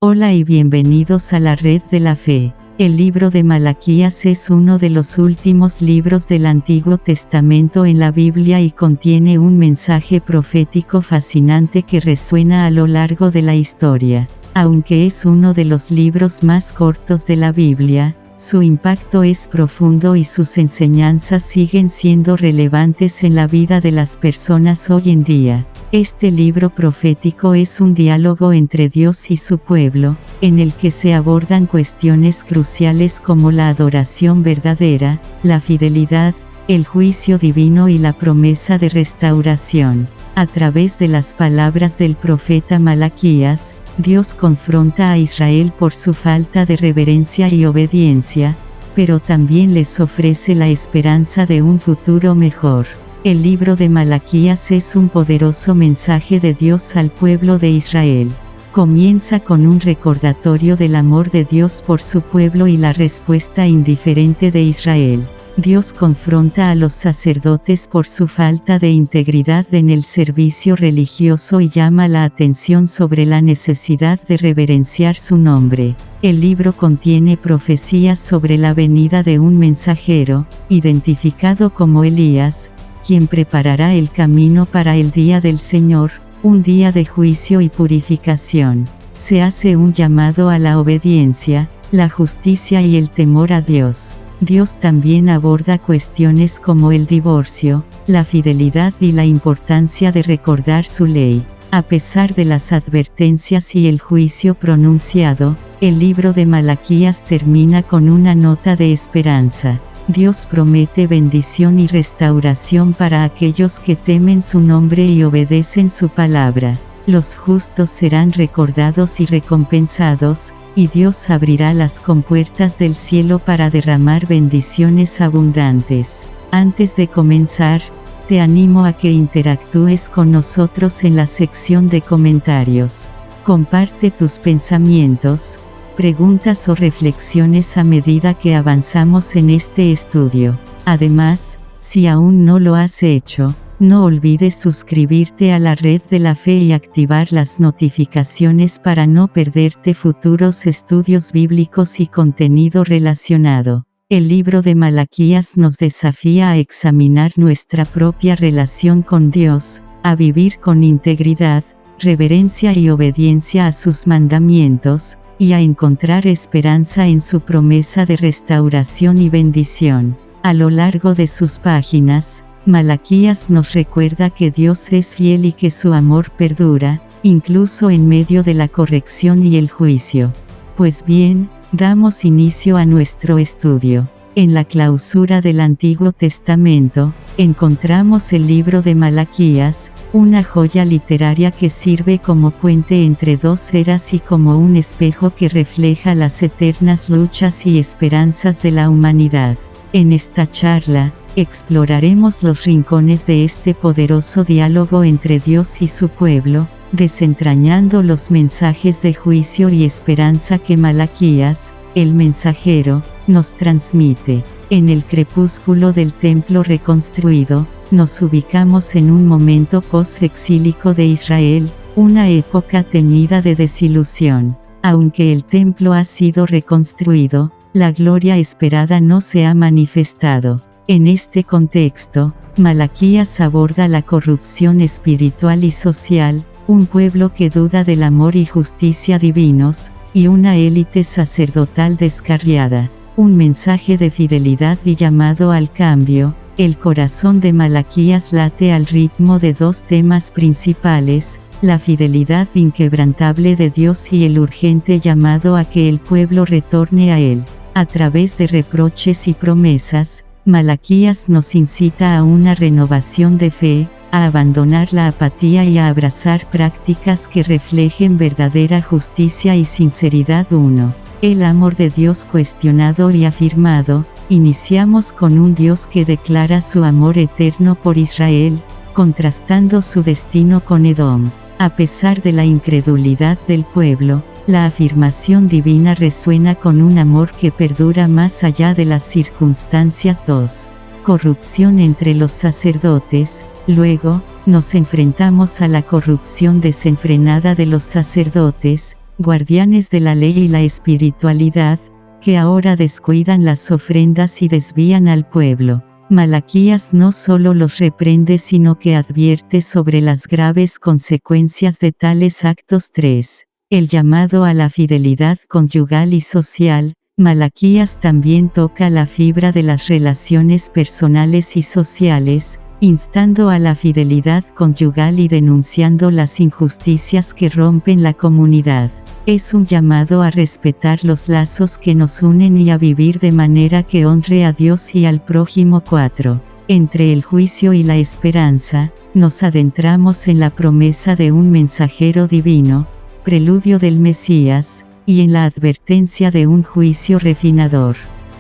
Hola y bienvenidos a la Red de la Fe. El libro de Malaquías es uno de los últimos libros del Antiguo Testamento en la Biblia y contiene un mensaje profético fascinante que resuena a lo largo de la historia. Aunque es uno de los libros más cortos de la Biblia, su impacto es profundo y sus enseñanzas siguen siendo relevantes en la vida de las personas hoy en día. Este libro profético es un diálogo entre Dios y su pueblo, en el que se abordan cuestiones cruciales como la adoración verdadera, la fidelidad, el juicio divino y la promesa de restauración. A través de las palabras del profeta Malaquías, Dios confronta a Israel por su falta de reverencia y obediencia, pero también les ofrece la esperanza de un futuro mejor. El libro de Malaquías es un poderoso mensaje de Dios al pueblo de Israel. Comienza con un recordatorio del amor de Dios por su pueblo y la respuesta indiferente de Israel. Dios confronta a los sacerdotes por su falta de integridad en el servicio religioso y llama la atención sobre la necesidad de reverenciar su nombre. El libro contiene profecías sobre la venida de un mensajero, identificado como Elías, quien preparará el camino para el día del Señor, un día de juicio y purificación. Se hace un llamado a la obediencia, la justicia y el temor a Dios. Dios también aborda cuestiones como el divorcio, la fidelidad y la importancia de recordar su ley. A pesar de las advertencias y el juicio pronunciado, el libro de Malaquías termina con una nota de esperanza. Dios promete bendición y restauración para aquellos que temen su nombre y obedecen su palabra. Los justos serán recordados y recompensados, y Dios abrirá las compuertas del cielo para derramar bendiciones abundantes. Antes de comenzar, te animo a que interactúes con nosotros en la sección de comentarios. Comparte tus pensamientos, preguntas o reflexiones a medida que avanzamos en este estudio. Además, si aún no lo has hecho, no olvides suscribirte a la Red de la Fe y activar las notificaciones para no perderte futuros estudios bíblicos y contenido relacionado. El libro de Malaquías nos desafía a examinar nuestra propia relación con Dios, a vivir con integridad, reverencia y obediencia a sus mandamientos, y a encontrar esperanza en su promesa de restauración y bendición. A lo largo de sus páginas, Malaquías nos recuerda que Dios es fiel y que su amor perdura, incluso en medio de la corrección y el juicio. Pues bien, damos inicio a nuestro estudio. En la clausura del Antiguo Testamento, encontramos el libro de Malaquías, una joya literaria que sirve como puente entre dos eras y como un espejo que refleja las eternas luchas y esperanzas de la humanidad. En esta charla, exploraremos los rincones de este poderoso diálogo entre Dios y su pueblo, desentrañando los mensajes de juicio y esperanza que Malaquías, el mensajero, nos transmite. En el crepúsculo del templo reconstruido, nos ubicamos en un momento post-exílico de Israel, una época teñida de desilusión. Aunque el templo ha sido reconstruido, la gloria esperada no se ha manifestado. En este contexto, Malaquías aborda la corrupción espiritual y social, un pueblo que duda del amor y justicia divinos, y una élite sacerdotal descarriada. Un mensaje de fidelidad y llamado al cambio. El corazón de Malaquías late al ritmo de dos temas principales, la fidelidad inquebrantable de Dios y el urgente llamado a que el pueblo retorne a Él. A través de reproches y promesas, Malaquías nos incita a una renovación de fe, a abandonar la apatía y a abrazar prácticas que reflejen verdadera justicia y sinceridad. 1. El amor de Dios cuestionado y afirmado. Iniciamos con un Dios que declara su amor eterno por Israel, contrastando su destino con Edom. A pesar de la incredulidad del pueblo, la afirmación divina resuena con un amor que perdura más allá de las circunstancias. 2. Corrupción entre los sacerdotes. Luego, nos enfrentamos a la corrupción desenfrenada de los sacerdotes, guardianes de la ley y la espiritualidad, que ahora descuidan las ofrendas y desvían al pueblo. Malaquías no solo los reprende sino que advierte sobre las graves consecuencias de tales actos. 3. El llamado a la fidelidad conyugal y social. Malaquías también toca la fibra de las relaciones personales y sociales, instando a la fidelidad conyugal y denunciando las injusticias que rompen la comunidad. Es un llamado a respetar los lazos que nos unen y a vivir de manera que honre a Dios y al prójimo. 4. Entre el juicio y la esperanza, nos adentramos en la promesa de un mensajero divino, preludio del Mesías, y en la advertencia de un juicio refinador.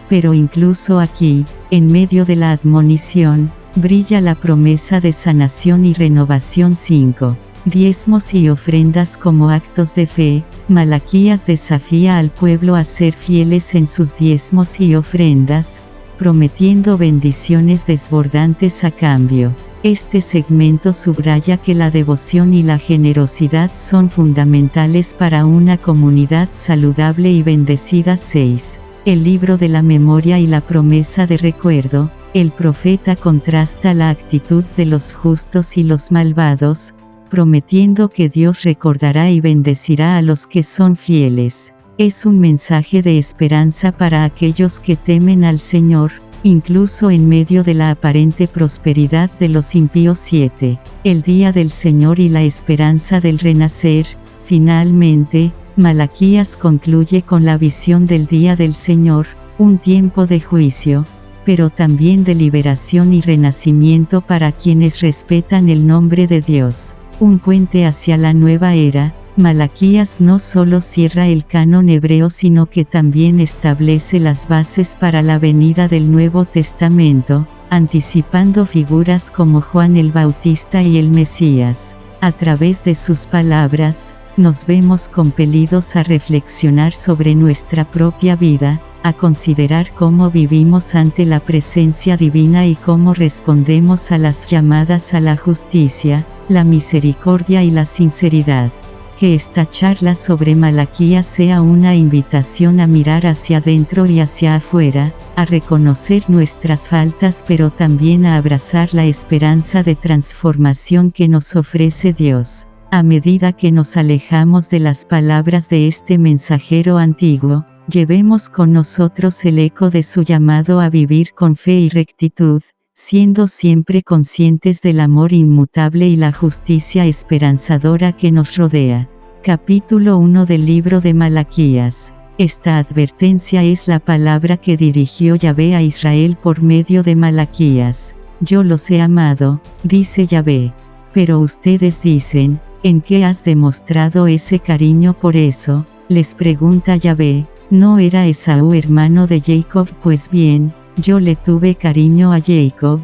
Pero incluso aquí, en medio de la admonición, brilla la promesa de sanación y renovación. 5. Diezmos y ofrendas como actos de fe. Malaquías desafía al pueblo a ser fieles en sus diezmos y ofrendas, prometiendo bendiciones desbordantes a cambio. Este segmento subraya que la devoción y la generosidad son fundamentales para una comunidad saludable y bendecida. 6. El libro de la memoria y la promesa de recuerdo. El profeta contrasta la actitud de los justos y los malvados, prometiendo que Dios recordará y bendecirá a los que son fieles. Es un mensaje de esperanza para aquellos que temen al Señor, incluso en medio de la aparente prosperidad de los impíos. 7. El día del Señor y la esperanza del renacer. Finalmente, Malaquías concluye con la visión del día del Señor, un tiempo de juicio, pero también de liberación y renacimiento para quienes respetan el nombre de Dios. Un puente hacia la nueva era. Malaquías no solo cierra el canon hebreo sino que también establece las bases para la venida del Nuevo Testamento, anticipando figuras como Juan el Bautista y el Mesías. A través de sus palabras, nos vemos compelidos a reflexionar sobre nuestra propia vida, a considerar cómo vivimos ante la presencia divina y cómo respondemos a las llamadas a la justicia, la misericordia y la sinceridad. Que esta charla sobre Malaquías sea una invitación a mirar hacia adentro y hacia afuera, a reconocer nuestras faltas pero también a abrazar la esperanza de transformación que nos ofrece Dios. A medida que nos alejamos de las palabras de este mensajero antiguo, llevemos con nosotros el eco de su llamado a vivir con fe y rectitud, siendo siempre conscientes del amor inmutable y la justicia esperanzadora que nos rodea. Capítulo 1 del libro de Malaquías. Esta advertencia es la palabra que dirigió Yahvé a Israel por medio de Malaquías. Yo los he amado, dice Yahvé. Pero ustedes dicen, ¿en qué has demostrado ese cariño por eso? Les pregunta Yahvé. ¿No era Esaú hermano de Jacob? Pues bien, yo le tuve cariño a Jacob,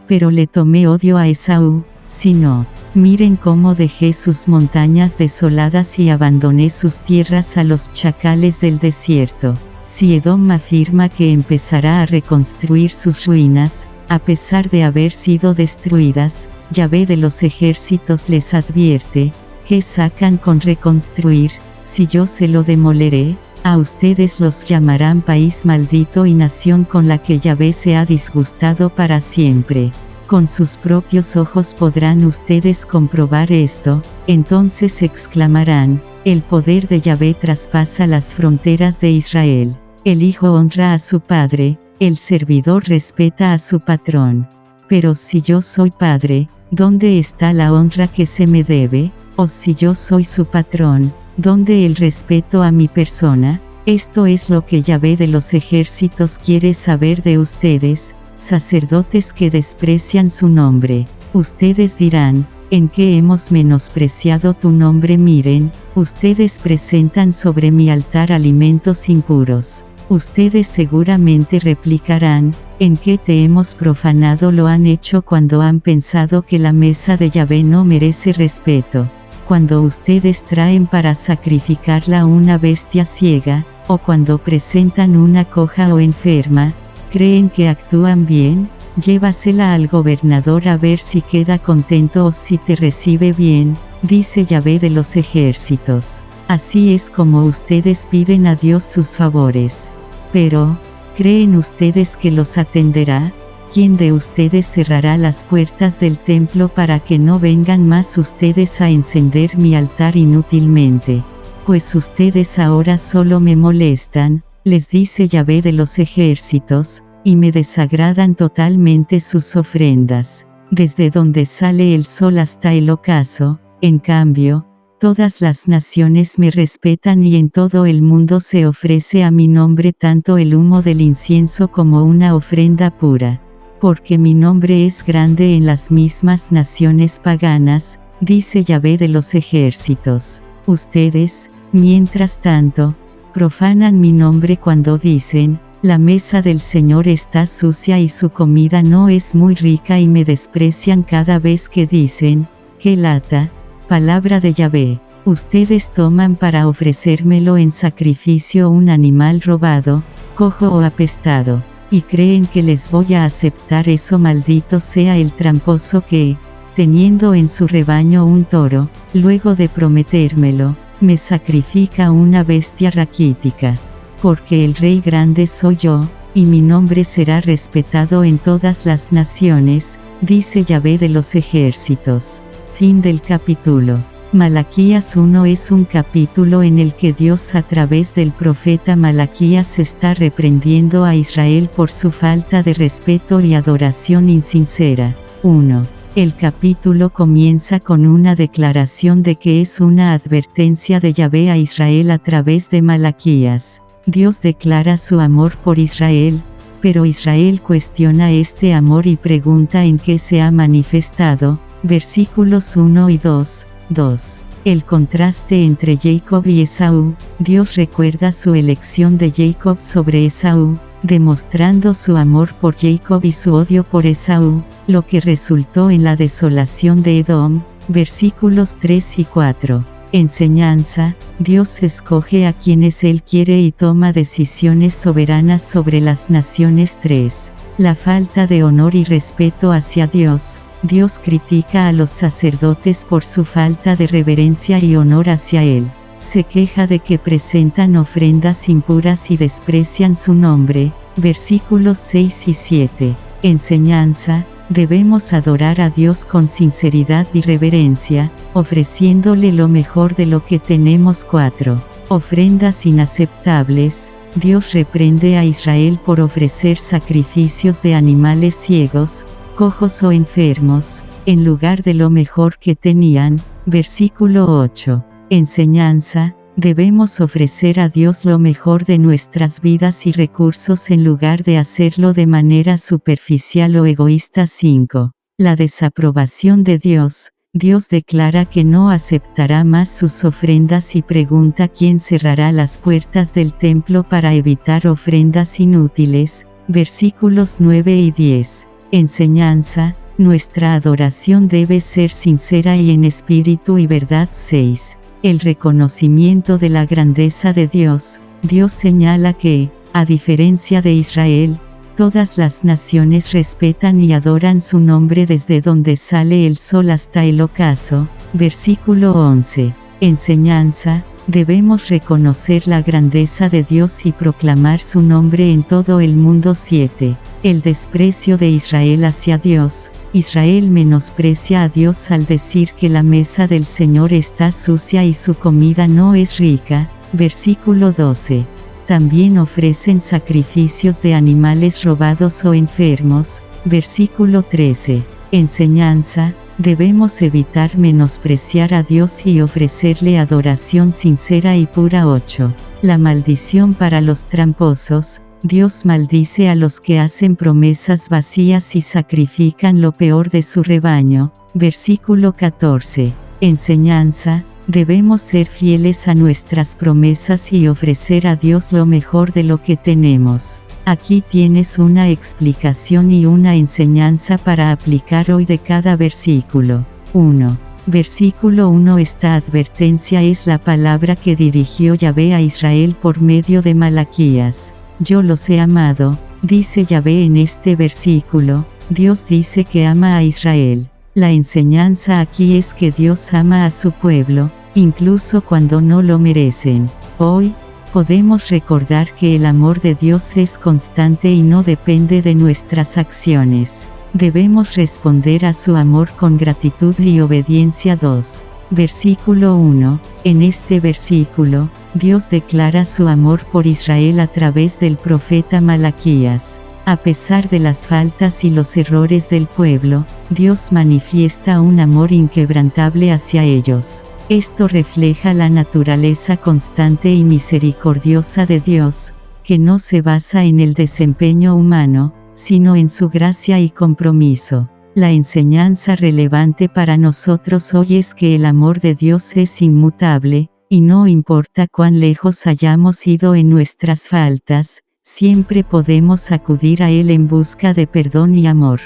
pero le tomé odio a Esaú. Si no, miren cómo dejé sus montañas desoladas y abandoné sus tierras a los chacales del desierto. Si Edom afirma que empezará a reconstruir sus ruinas, a pesar de haber sido destruidas, Yahvé de los ejércitos les advierte, ¿qué sacan con reconstruir? Si yo se lo demoleré, a ustedes los llamarán país maldito y nación con la que Yahvé se ha disgustado para siempre. Con sus propios ojos podrán ustedes comprobar esto, entonces exclamarán, el poder de Yahvé traspasa las fronteras de Israel. El hijo honra a su padre, el servidor respeta a su patrón. Pero si yo soy padre, ¿dónde está la honra que se me debe? O si yo soy su patrón, ¿dónde el respeto a mi persona? Esto es lo que Yahvé de los ejércitos quiere saber de ustedes, sacerdotes que desprecian su nombre. Ustedes dirán, ¿en qué hemos menospreciado tu nombre? Miren, ustedes presentan sobre mi altar alimentos impuros. Ustedes seguramente replicarán, ¿en qué te hemos profanado? Lo han hecho cuando han pensado que la mesa de Yahvé no merece respeto. Cuando ustedes traen para sacrificarla una bestia ciega, o cuando presentan una coja o enferma, ¿creen que actúan bien? Llévasela al gobernador a ver si queda contento o si te recibe bien, dice Yahvé de los ejércitos. Así es como ustedes piden a Dios sus favores. Pero, ¿creen ustedes que los atenderá? ¿Quién de ustedes cerrará las puertas del templo para que no vengan más ustedes a encender mi altar inútilmente? Pues ustedes ahora solo me molestan, les dice Yahvé de los ejércitos, y me desagradan totalmente sus ofrendas. Desde donde sale el sol hasta el ocaso, en cambio, todas las naciones me respetan y en todo el mundo se ofrece a mi nombre tanto el humo del incienso como una ofrenda pura. Porque mi nombre es grande en las mismas naciones paganas, dice Yahvé de los ejércitos. Ustedes, mientras tanto, profanan mi nombre cuando dicen, la mesa del Señor está sucia y su comida no es muy rica y me desprecian cada vez que dicen, qué lata, palabra de Yahvé. Ustedes toman para ofrecérmelo en sacrificio un animal robado, cojo o apestado. Y creen que les voy a aceptar eso. Maldito sea el tramposo que, teniendo en su rebaño un toro, luego de prometérmelo, me sacrifica una bestia raquítica. Porque el Rey grande soy yo, y mi nombre será respetado en todas las naciones, dice Yahvé de los ejércitos. Fin del capítulo. Malaquías 1 es un capítulo en el que Dios a través del profeta Malaquías está reprendiendo a Israel por su falta de respeto y adoración insincera. 1. El capítulo comienza con una declaración de que es una advertencia de Yahvé a Israel a través de Malaquías. Dios declara su amor por Israel, pero Israel cuestiona este amor y pregunta en qué se ha manifestado. Versículos 1 y 2. 2. El contraste entre Jacob y Esaú. Dios recuerda su elección de Jacob sobre Esaú, demostrando su amor por Jacob y su odio por Esaú, lo que resultó en la desolación de Edom. Versículos 3 y 4. Enseñanza. Dios escoge a quienes Él quiere y toma decisiones soberanas sobre las naciones. 3. La falta de honor y respeto hacia Dios. Dios critica a los sacerdotes por su falta de reverencia y honor hacia Él. Se queja de que presentan ofrendas impuras y desprecian su nombre. Versículos 6 y 7. Enseñanza. Debemos adorar a Dios con sinceridad y reverencia, ofreciéndole lo mejor de lo que tenemos. 4. Ofrendas inaceptables. Dios reprende a Israel por ofrecer sacrificios de animales ciegos, cojos o enfermos, en lugar de lo mejor que tenían. Versículo 8. Enseñanza. Debemos ofrecer a Dios lo mejor de nuestras vidas y recursos en lugar de hacerlo de manera superficial o egoísta. 5. La desaprobación de Dios. Dios declara que no aceptará más sus ofrendas y pregunta quién cerrará las puertas del templo para evitar ofrendas inútiles. Versículos 9 y 10. Enseñanza. Nuestra adoración debe ser sincera y en espíritu y verdad. 6. El reconocimiento de la grandeza de Dios. Dios señala que, a diferencia de Israel, todas las naciones respetan y adoran su nombre desde donde sale el sol hasta el ocaso. Versículo 11. Enseñanza. Debemos reconocer la grandeza de Dios y proclamar su nombre en todo el mundo. 7. El desprecio de Israel hacia Dios. Israel menosprecia a Dios al decir que la mesa del Señor está sucia y su comida no es rica. Versículo 12. También ofrecen sacrificios de animales robados o enfermos. Versículo 13. Enseñanza. Debemos evitar menospreciar a Dios y ofrecerle adoración sincera y pura. 8. La maldición para los tramposos. Dios maldice a los que hacen promesas vacías y sacrifican lo peor de su rebaño. Versículo 14. Enseñanza. Debemos ser fieles a nuestras promesas y ofrecer a Dios lo mejor de lo que tenemos. Aquí tienes una explicación y una enseñanza para aplicar hoy de cada versículo. 1. Versículo 1. Esta advertencia es la palabra que dirigió Yahvé a Israel por medio de Malaquías. Yo los he amado, dice Yahvé en este versículo. Dios dice que ama a Israel. La enseñanza aquí es que Dios ama a su pueblo, incluso cuando no lo merecen. Hoy, podemos recordar que el amor de Dios es constante y no depende de nuestras acciones. Debemos responder a su amor con gratitud y obediencia. 2. Versículo 1. En este versículo, Dios declara su amor por Israel a través del profeta Malaquías. A pesar de las faltas y los errores del pueblo, Dios manifiesta un amor inquebrantable hacia ellos. Esto refleja la naturaleza constante y misericordiosa de Dios, que no se basa en el desempeño humano, sino en su gracia y compromiso. La enseñanza relevante para nosotros hoy es que el amor de Dios es inmutable, y no importa cuán lejos hayamos ido en nuestras faltas, siempre podemos acudir a Él en busca de perdón y amor.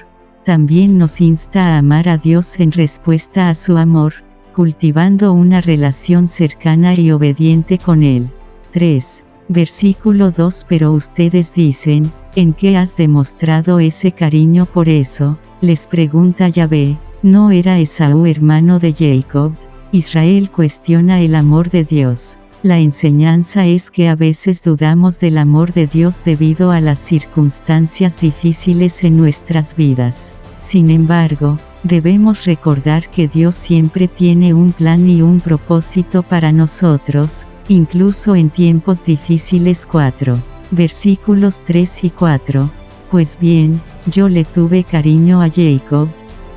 También nos insta a amar a Dios en respuesta a su amor, cultivando una relación cercana y obediente con Él. 3. Versículo 2. Pero ustedes dicen, ¿en qué has demostrado ese cariño por eso? Les pregunta Yahvé, ¿no era Esaú hermano de Jacob? Israel cuestiona el amor de Dios. La enseñanza es que a veces dudamos del amor de Dios debido a las circunstancias difíciles en nuestras vidas. Sin embargo, debemos recordar que Dios siempre tiene un plan y un propósito para nosotros, incluso en tiempos difíciles. 4. Versículos 3 y 4. Pues bien, yo le tuve cariño a Jacob,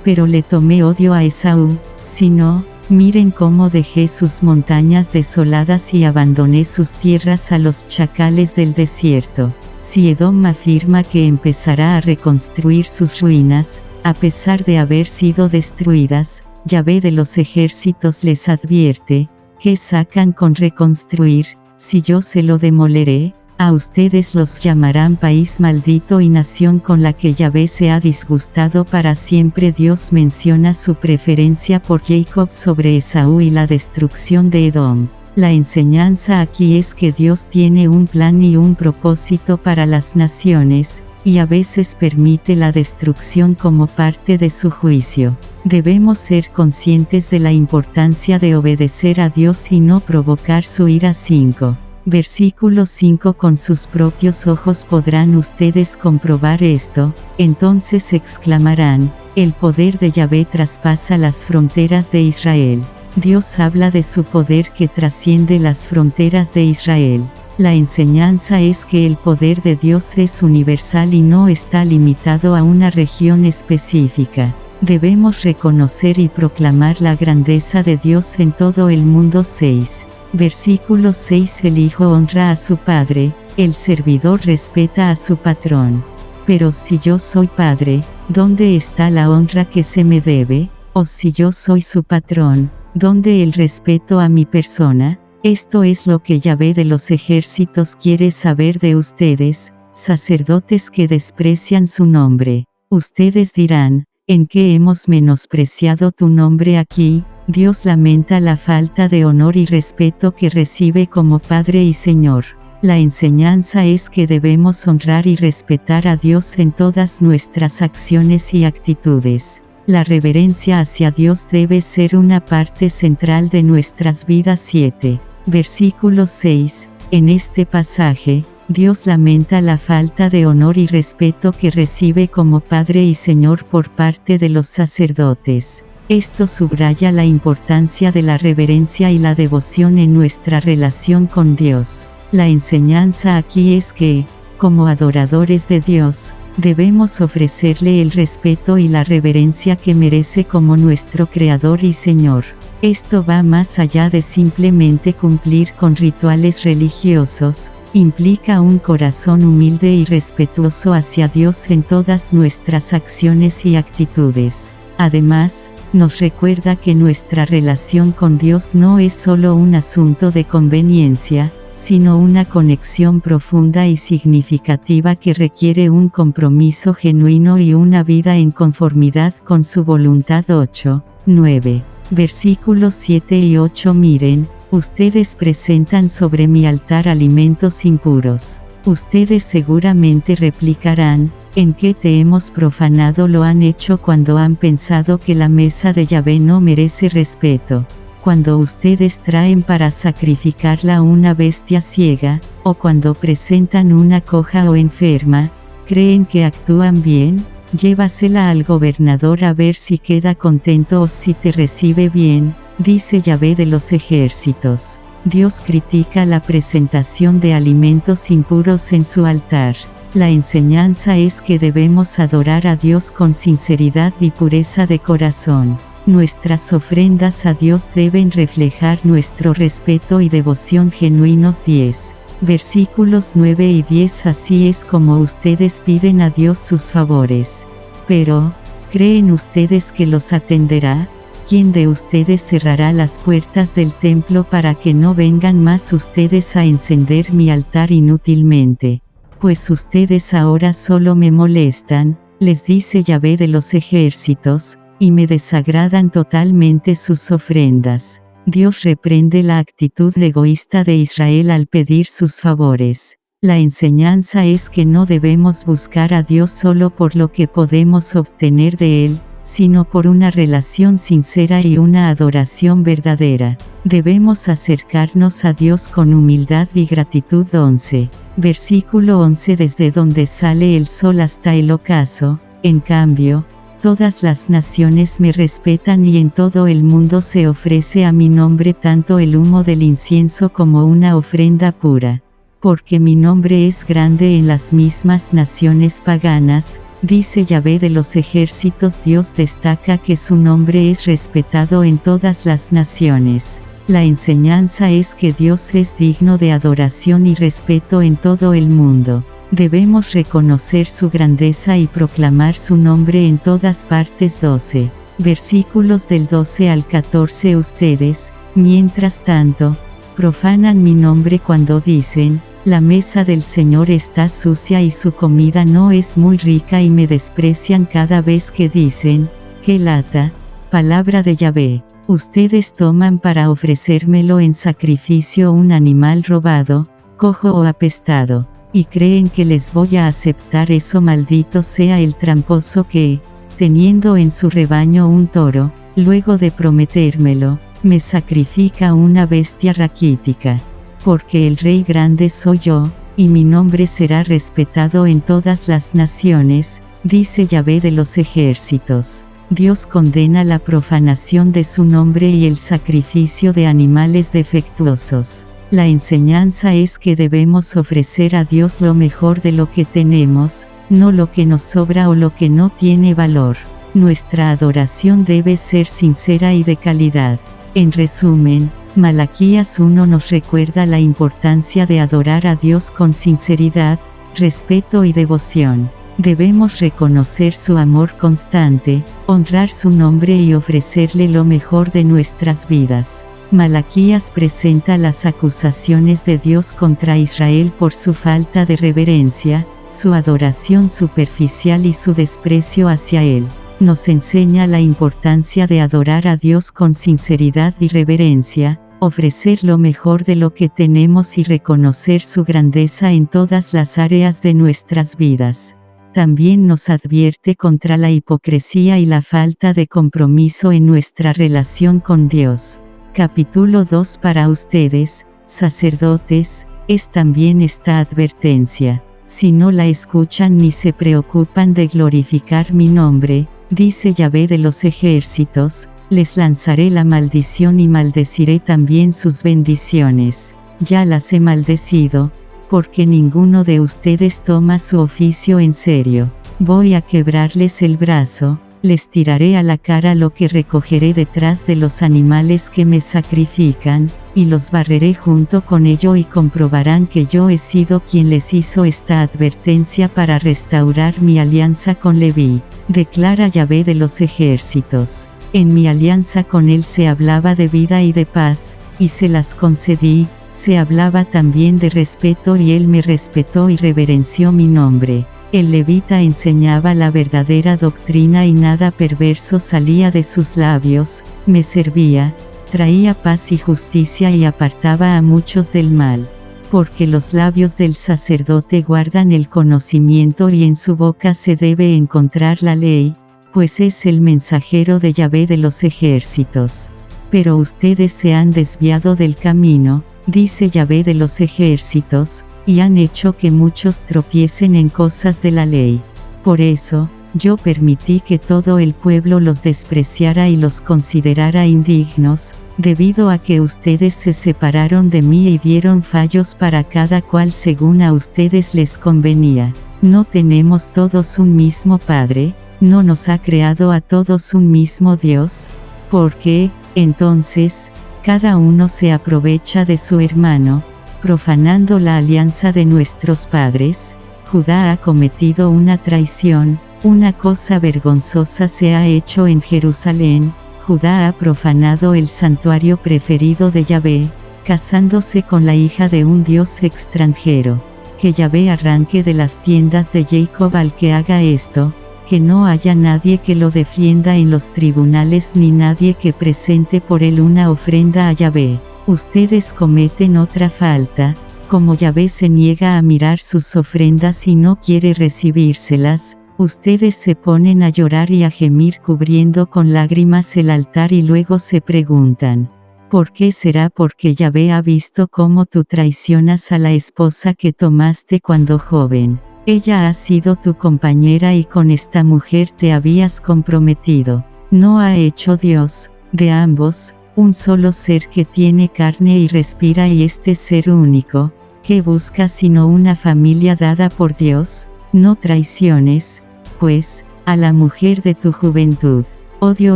pero le tomé odio a Esaú. Si no, miren cómo dejé sus montañas desoladas y abandoné sus tierras a los chacales del desierto. Si Edom afirma que empezará a reconstruir sus ruinas, a pesar de haber sido destruidas, Yahvé de los ejércitos les advierte, ¿qué sacan con reconstruir? Si yo se lo demoleré, a ustedes los llamarán país maldito y nación con la que Yahvé se ha disgustado para siempre. Dios menciona su preferencia por Jacob sobre Esaú y la destrucción de Edom. La enseñanza aquí es que Dios tiene un plan y un propósito para las naciones, y a veces permite la destrucción como parte de su juicio. Debemos ser conscientes de la importancia de obedecer a Dios y no provocar su ira. 5. Versículo 5. Con sus propios ojos podrán ustedes comprobar esto, entonces exclamarán, el poder de Yahvé traspasa las fronteras de Israel. Dios habla de su poder que trasciende las fronteras de Israel. La enseñanza es que el poder de Dios es universal y no está limitado a una región específica. Debemos reconocer y proclamar la grandeza de Dios en todo el mundo. 6. Versículo 6. El hijo honra a su padre, el servidor respeta a su patrón. Pero si yo soy padre, ¿dónde está la honra que se me debe? O si yo soy su patrón, ¿dónde el respeto a mi persona? Esto es lo que Yahvé de los ejércitos quiere saber de ustedes, sacerdotes que desprecian su nombre. Ustedes dirán, ¿en qué hemos menospreciado tu nombre aquí? Dios lamenta la falta de honor y respeto que recibe como Padre y Señor. La enseñanza es que debemos honrar y respetar a Dios en todas nuestras acciones y actitudes. La reverencia hacia Dios debe ser una parte central de nuestras vidas. 7. Versículo 6. En este pasaje, Dios lamenta la falta de honor y respeto que recibe como Padre y Señor por parte de los sacerdotes. Esto subraya la importancia de la reverencia y la devoción en nuestra relación con Dios. La enseñanza aquí es que, como adoradores de Dios, debemos ofrecerle el respeto y la reverencia que merece como nuestro Creador y Señor. Esto va más allá de simplemente cumplir con rituales religiosos, implica un corazón humilde y respetuoso hacia Dios en todas nuestras acciones y actitudes. Además, nos recuerda que nuestra relación con Dios no es solo un asunto de conveniencia, sino una conexión profunda y significativa que requiere un compromiso genuino y una vida en conformidad con su voluntad. 8, 9. Versículos 7 y 8. Miren, ustedes presentan sobre mi altar alimentos impuros. Ustedes seguramente replicarán, ¿en qué te hemos profanado? Lo han hecho cuando han pensado que la mesa de Yahvé no merece respeto. Cuando ustedes traen para sacrificarla una bestia ciega, o cuando presentan una coja o enferma, ¿creen que actúan bien? Llévasela al gobernador a ver si queda contento o si te recibe bien, dice Yahvé de los ejércitos. Dios critica la presentación de alimentos impuros en su altar. La enseñanza es que debemos adorar a Dios con sinceridad y pureza de corazón. Nuestras ofrendas a Dios deben reflejar nuestro respeto y devoción genuinos. 10. Versículos 9 y 10. Así es como ustedes piden a Dios sus favores. Pero, ¿creen ustedes que los atenderá? ¿Quién de ustedes cerrará las puertas del templo para que no vengan más ustedes a encender mi altar inútilmente? Pues ustedes ahora solo me molestan, les dice Yahvé de los ejércitos, y me desagradan totalmente sus ofrendas. Dios reprende la actitud egoísta de Israel al pedir sus favores. La enseñanza es que no debemos buscar a Dios solo por lo que podemos obtener de Él, sino por una relación sincera y una adoración verdadera. Debemos acercarnos a Dios con humildad y gratitud. 11. Versículo 11. Desde donde sale el sol hasta el ocaso, en cambio, todas las naciones me respetan y en todo el mundo se ofrece a mi nombre tanto el humo del incienso como una ofrenda pura. Porque mi nombre es grande en las mismas naciones paganas, dice Yahvé de los ejércitos. Dios destaca que su nombre es respetado en todas las naciones. La enseñanza es que Dios es digno de adoración y respeto en todo el mundo. Debemos reconocer su grandeza y proclamar su nombre en todas partes. 12. Versículos del 12 al 14. Ustedes, mientras tanto, profanan mi nombre cuando dicen, la mesa del Señor está sucia y su comida no es muy rica, y me desprecian cada vez que dicen, qué lata, palabra de Yahvé. Ustedes toman para ofrecérmelo en sacrificio un animal robado, cojo o apestado, y creen que les voy a aceptar eso. Maldito sea el tramposo que, teniendo en su rebaño un toro, luego de prometérmelo, me sacrifica una bestia raquítica. Porque el Rey grande soy yo, y mi nombre será respetado en todas las naciones, dice Yahvé de los ejércitos. Dios condena la profanación de su nombre y el sacrificio de animales defectuosos. La enseñanza es que debemos ofrecer a Dios lo mejor de lo que tenemos, no lo que nos sobra o lo que no tiene valor. Nuestra adoración debe ser sincera y de calidad. En resumen, Malaquías 1 nos recuerda la importancia de adorar a Dios con sinceridad, respeto y devoción. Debemos reconocer su amor constante, honrar su nombre y ofrecerle lo mejor de nuestras vidas. Malaquías presenta las acusaciones de Dios contra Israel por su falta de reverencia, su adoración superficial y su desprecio hacia Él. Nos enseña la importancia de adorar a Dios con sinceridad y reverencia, ofrecer lo mejor de lo que tenemos y reconocer su grandeza en todas las áreas de nuestras vidas. También nos advierte contra la hipocresía y la falta de compromiso en nuestra relación con Dios. Capítulo 2. Para ustedes, sacerdotes, es también esta advertencia. Si no la escuchan ni se preocupan de glorificar mi nombre, dice Yahvé de los ejércitos, les lanzaré la maldición y maldeciré también sus bendiciones. Ya las he maldecido, porque ninguno de ustedes toma su oficio en serio. Voy a quebrarles el brazo, les tiraré a la cara lo que recogeré detrás de los animales que me sacrifican, y los barreré junto con ello y comprobarán que yo he sido quien les hizo esta advertencia para restaurar mi alianza con Leví, declara Yahvé de los ejércitos. En mi alianza con él se hablaba de vida y de paz, y se las concedí, se hablaba también de respeto y él me respetó y reverenció mi nombre. El levita enseñaba la verdadera doctrina y nada perverso salía de sus labios, me servía, traía paz y justicia y apartaba a muchos del mal. Porque los labios del sacerdote guardan el conocimiento y en su boca se debe encontrar la ley, pues es el mensajero de Yahvé de los ejércitos. Pero ustedes se han desviado del camino, dice Yahvé de los ejércitos, y han hecho que muchos tropiecen en cosas de la ley. Por eso, yo permití que todo el pueblo los despreciara y los considerara indignos, debido a que ustedes se separaron de mí y dieron fallos para cada cual según a ustedes les convenía. ¿No tenemos todos un mismo Padre? ¿No nos ha creado a todos un mismo Dios? ¿Por qué, entonces, cada uno se aprovecha de su hermano, profanando la alianza de nuestros padres? Judá ha cometido una traición, una cosa vergonzosa se ha hecho en Jerusalén. Judá ha profanado el santuario preferido de Yahvé, casándose con la hija de un dios extranjero. Que Yahvé arranque de las tiendas de Jacob al que haga esto, que no haya nadie que lo defienda en los tribunales ni nadie que presente por él una ofrenda a Yahvé. Ustedes cometen otra falta, como Yahvé se niega a mirar sus ofrendas y no quiere recibírselas, ustedes se ponen a llorar y a gemir cubriendo con lágrimas el altar y luego se preguntan, ¿por qué será? Porque Yahvé ha visto cómo tú traicionas a la esposa que tomaste cuando joven. Ella ha sido tu compañera y con esta mujer te habías comprometido. ¿No ha hecho Dios, de ambos, un solo ser que tiene carne y respira y este ser único, que busca sino una familia dada por Dios? No traiciones, pues, a la mujer de tu juventud. Odio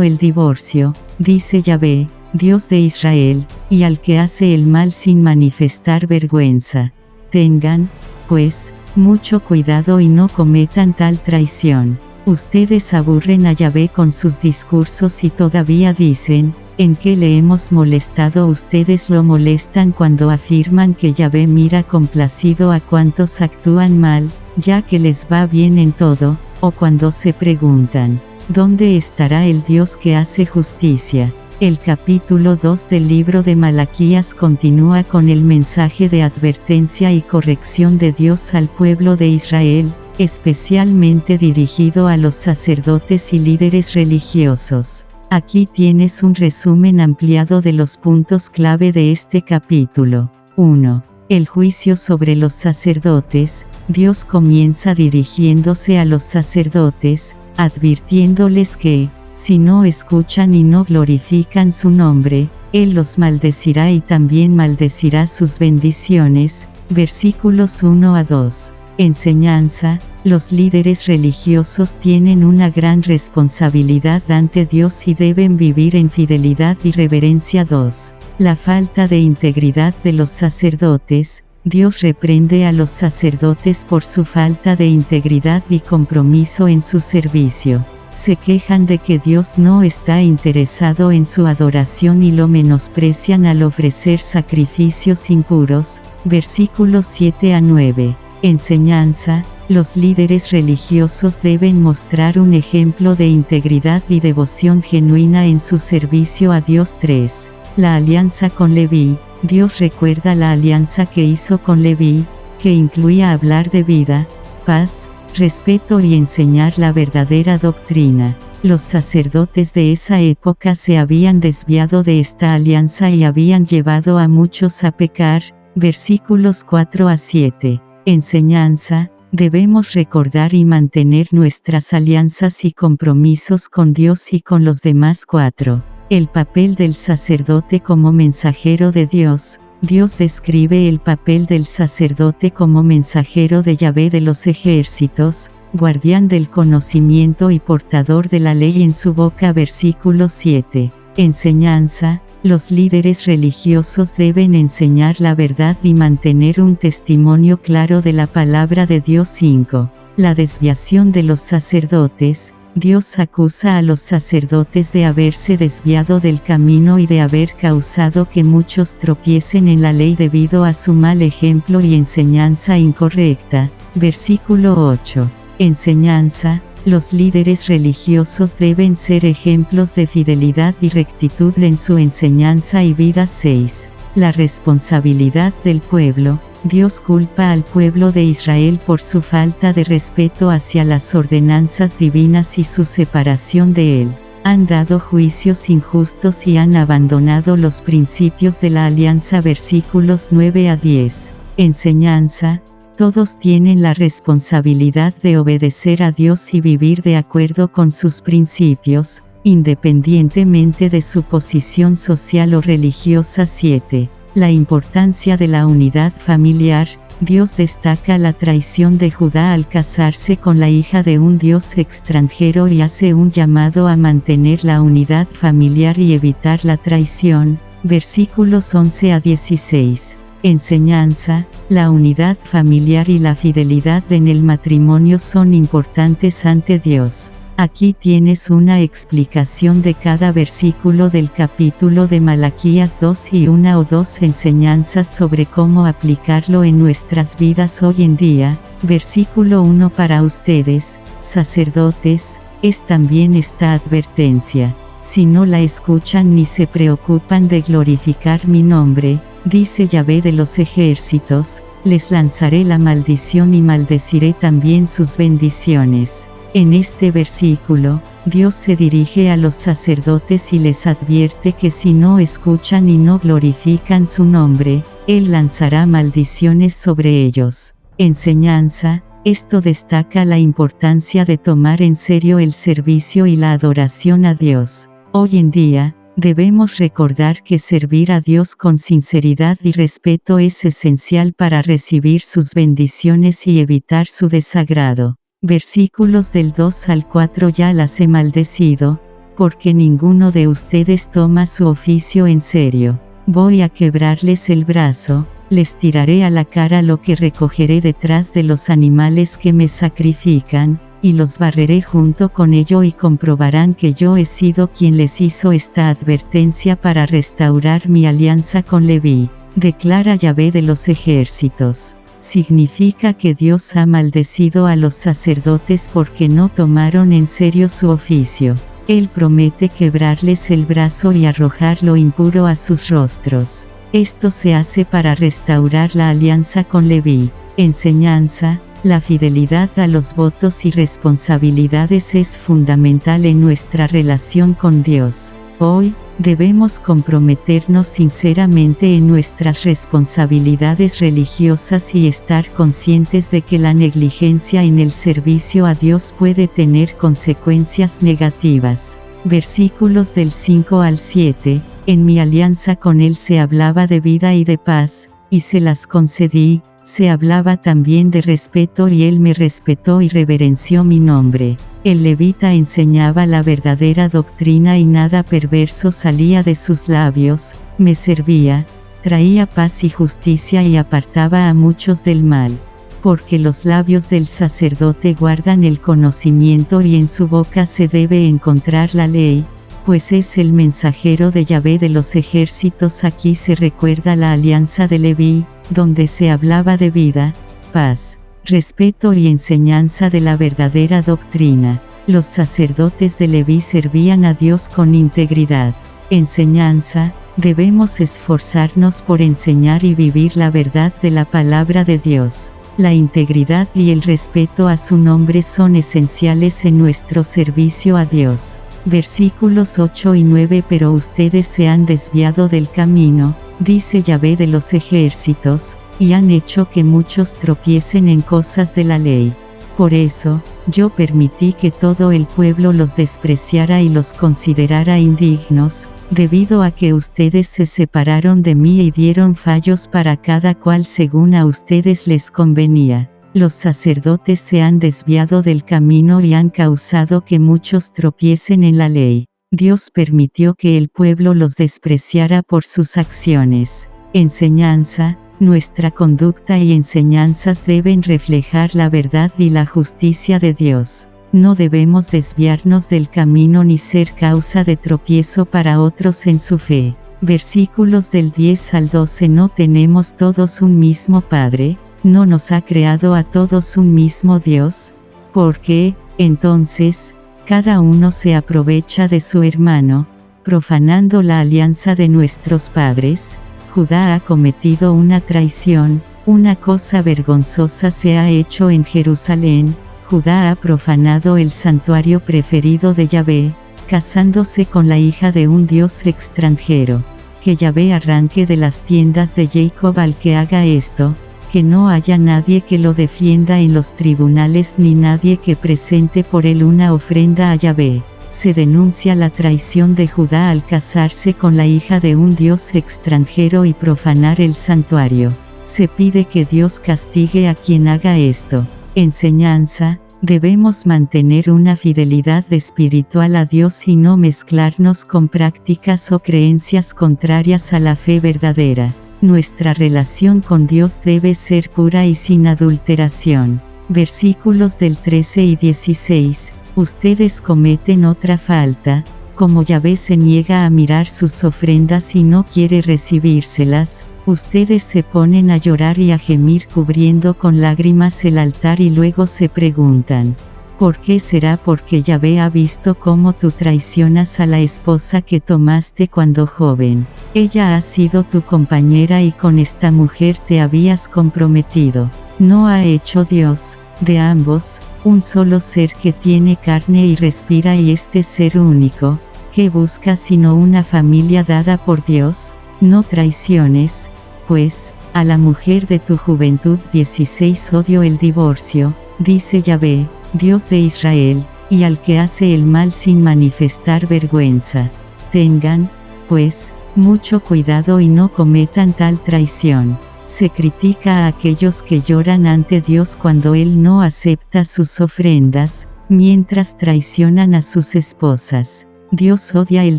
el divorcio, dice Yahvé, Dios de Israel, y al que hace el mal sin manifestar vergüenza. Tengan, pues, mucho cuidado y no cometan tal traición. Ustedes aburren a Yahvé con sus discursos y todavía dicen, ¿en qué le hemos molestado? Ustedes lo molestan cuando afirman que Yahvé mira complacido a cuantos actúan mal, ya que les va bien en todo, o cuando se preguntan, ¿dónde estará el Dios que hace justicia? El capítulo 2 del libro de Malaquías continúa con el mensaje de advertencia y corrección de Dios al pueblo de Israel, especialmente dirigido a los sacerdotes y líderes religiosos. Aquí tienes un resumen ampliado de los puntos clave de este capítulo. 1. El juicio sobre los sacerdotes. Dios comienza dirigiéndose a los sacerdotes, advirtiéndoles que, si no escuchan y no glorifican su nombre, Él los maldecirá y también maldecirá sus bendiciones. Versículos 1 a 2. Enseñanza. Los líderes religiosos tienen una gran responsabilidad ante Dios y deben vivir en fidelidad y reverencia. 2. La falta de integridad de los sacerdotes. Dios reprende a los sacerdotes por su falta de integridad y compromiso en su servicio. Se quejan de que Dios no está interesado en su adoración y lo menosprecian al ofrecer sacrificios impuros. Versículos 7 a 9. Enseñanza. Los líderes religiosos deben mostrar un ejemplo de integridad y devoción genuina en su servicio a Dios. 3. La alianza con Leví. Dios recuerda la alianza que hizo con Leví, que incluía hablar de vida, paz, respeto y enseñar la verdadera doctrina. Los sacerdotes de esa época se habían desviado de esta alianza y habían llevado a muchos a pecar. Versículos 4 a 7. Enseñanza. Debemos recordar y mantener nuestras alianzas y compromisos con Dios y con los demás. 4. El papel del sacerdote como mensajero de Dios. Dios describe el papel del sacerdote como mensajero de Yahvé de los ejércitos, guardián del conocimiento y portador de la ley en su boca. Versículo 7. Enseñanza. Los líderes religiosos deben enseñar la verdad y mantener un testimonio claro de la palabra de Dios. 5. La desviación de los sacerdotes. Dios acusa a los sacerdotes de haberse desviado del camino y de haber causado que muchos tropiecen en la ley debido a su mal ejemplo y enseñanza incorrecta. Versículo 8. Enseñanza. Los líderes religiosos deben ser ejemplos de fidelidad y rectitud en su enseñanza y vida. 6. La responsabilidad del pueblo. Dios culpa al pueblo de Israel por su falta de respeto hacia las ordenanzas divinas y su separación de Él. Han dado juicios injustos y han abandonado los principios de la alianza. Versículos 9 a 10. Enseñanza. Todos tienen la responsabilidad de obedecer a Dios y vivir de acuerdo con sus principios, independientemente de su posición social o religiosa. 7. La importancia de la unidad familiar. Dios destaca la traición de Judá al casarse con la hija de un dios extranjero y hace un llamado a mantener la unidad familiar y evitar la traición. Versículos 11 a 16. Enseñanza. La unidad familiar y la fidelidad en el matrimonio son importantes ante Dios. Aquí tienes una explicación de cada versículo del capítulo de Malaquías 2 y una o dos enseñanzas sobre cómo aplicarlo en nuestras vidas hoy en día. Versículo 1 para ustedes, sacerdotes, es también esta advertencia. Si no la escuchan ni se preocupan de glorificar mi nombre, dice Yahvé de los ejércitos, les lanzaré la maldición y maldeciré también sus bendiciones. En este versículo, Dios se dirige a los sacerdotes y les advierte que si no escuchan y no glorifican su nombre, Él lanzará maldiciones sobre ellos. Enseñanza. Esto destaca la importancia de tomar en serio el servicio y la adoración a Dios. Hoy en día, debemos recordar que servir a Dios con sinceridad y respeto es esencial para recibir sus bendiciones y evitar su desagrado. Versículos del 2 al 4. Ya las he maldecido, porque ninguno de ustedes toma su oficio en serio. Voy a quebrarles el brazo, les tiraré a la cara lo que recogeré detrás de los animales que me sacrifican, y los barreré junto con ello y comprobarán que yo he sido quien les hizo esta advertencia para restaurar mi alianza con Leví, declara Yahvé de los ejércitos. Significa que Dios ha maldecido a los sacerdotes porque no tomaron en serio su oficio. Él promete quebrarles el brazo y arrojar lo impuro a sus rostros. Esto se hace para restaurar la alianza con Leví. Enseñanza. La fidelidad a los votos y responsabilidades es fundamental en nuestra relación con Dios. Hoy, debemos comprometernos sinceramente en nuestras responsabilidades religiosas y estar conscientes de que la negligencia en el servicio a Dios puede tener consecuencias negativas. Versículos del 5 al 7. En mi alianza con Él se hablaba de vida y de paz, y se las concedí. Se hablaba también de respeto y Él me respetó y reverenció mi nombre. El levita enseñaba la verdadera doctrina y nada perverso salía de sus labios, me servía, traía paz y justicia y apartaba a muchos del mal. Porque los labios del sacerdote guardan el conocimiento y en su boca se debe encontrar la ley, pues es el mensajero de Yahvé de los ejércitos. Aquí se recuerda la alianza de Leví, donde se hablaba de vida, paz, respeto y enseñanza de la verdadera doctrina. Los sacerdotes de Leví servían a Dios con integridad. Enseñanza. Debemos esforzarnos por enseñar y vivir la verdad de la palabra de Dios. La integridad y el respeto a su nombre son esenciales en nuestro servicio a Dios. Versículos 8 y 9. Pero ustedes se han desviado del camino, dice Yahvé de los ejércitos, y han hecho que muchos tropiecen en cosas de la ley. Por eso, yo permití que todo el pueblo los despreciara y los considerara indignos, debido a que ustedes se separaron de mí y dieron fallos para cada cual según a ustedes les convenía. Los sacerdotes se han desviado del camino y han causado que muchos tropiecen en la ley. Dios permitió que el pueblo los despreciara por sus acciones. Enseñanza. Nuestra conducta y enseñanzas deben reflejar la verdad y la justicia de Dios. No debemos desviarnos del camino ni ser causa de tropiezo para otros en su fe. Versículos del 10 al 12. ¿No tenemos todos un mismo Padre? ¿No nos ha creado a todos un mismo Dios? ¿Por qué, entonces, cada uno se aprovecha de su hermano, profanando la alianza de nuestros padres? Judá ha cometido una traición, una cosa vergonzosa se ha hecho en Jerusalén. Judá ha profanado el santuario preferido de Yahvé. casándose con la hija de un dios extranjero. Que Yahvé arranque de las tiendas de Jacob al que haga esto, que no haya nadie que lo defienda en los tribunales ni nadie que presente por él una ofrenda a Yahvé. Se denuncia la traición de Judá al casarse con la hija de un dios extranjero y profanar el santuario. Se pide que Dios castigue a quien haga esto. Enseñanza: debemos mantener una fidelidad espiritual a Dios y no mezclarnos con prácticas o creencias contrarias a la fe verdadera. Nuestra relación con Dios debe ser pura y sin adulteración. Versículos del 13 y 16. Ustedes cometen otra falta, como Yahvé se niega a mirar sus ofrendas y no quiere recibírselas. Ustedes se ponen a llorar y a gemir cubriendo con lágrimas el altar y luego se preguntan: ¿por qué será? Porque Yahvé ha visto cómo tú traicionas a la esposa que tomaste cuando joven. Ella ha sido tu compañera y con esta mujer te habías comprometido. ¿No ha hecho Dios de ambos un solo ser que tiene carne y respira, y este ser único, que busca sino una familia dada por Dios? No traiciones, pues, a la mujer de tu juventud. 16. Odio el divorcio, dice Yahvé, Dios de Israel, y al que hace el mal sin manifestar vergüenza. Tengan, pues, mucho cuidado y no cometan tal traición. Se critica a aquellos que lloran ante Dios cuando Él no acepta sus ofrendas, mientras traicionan a sus esposas. Dios odia el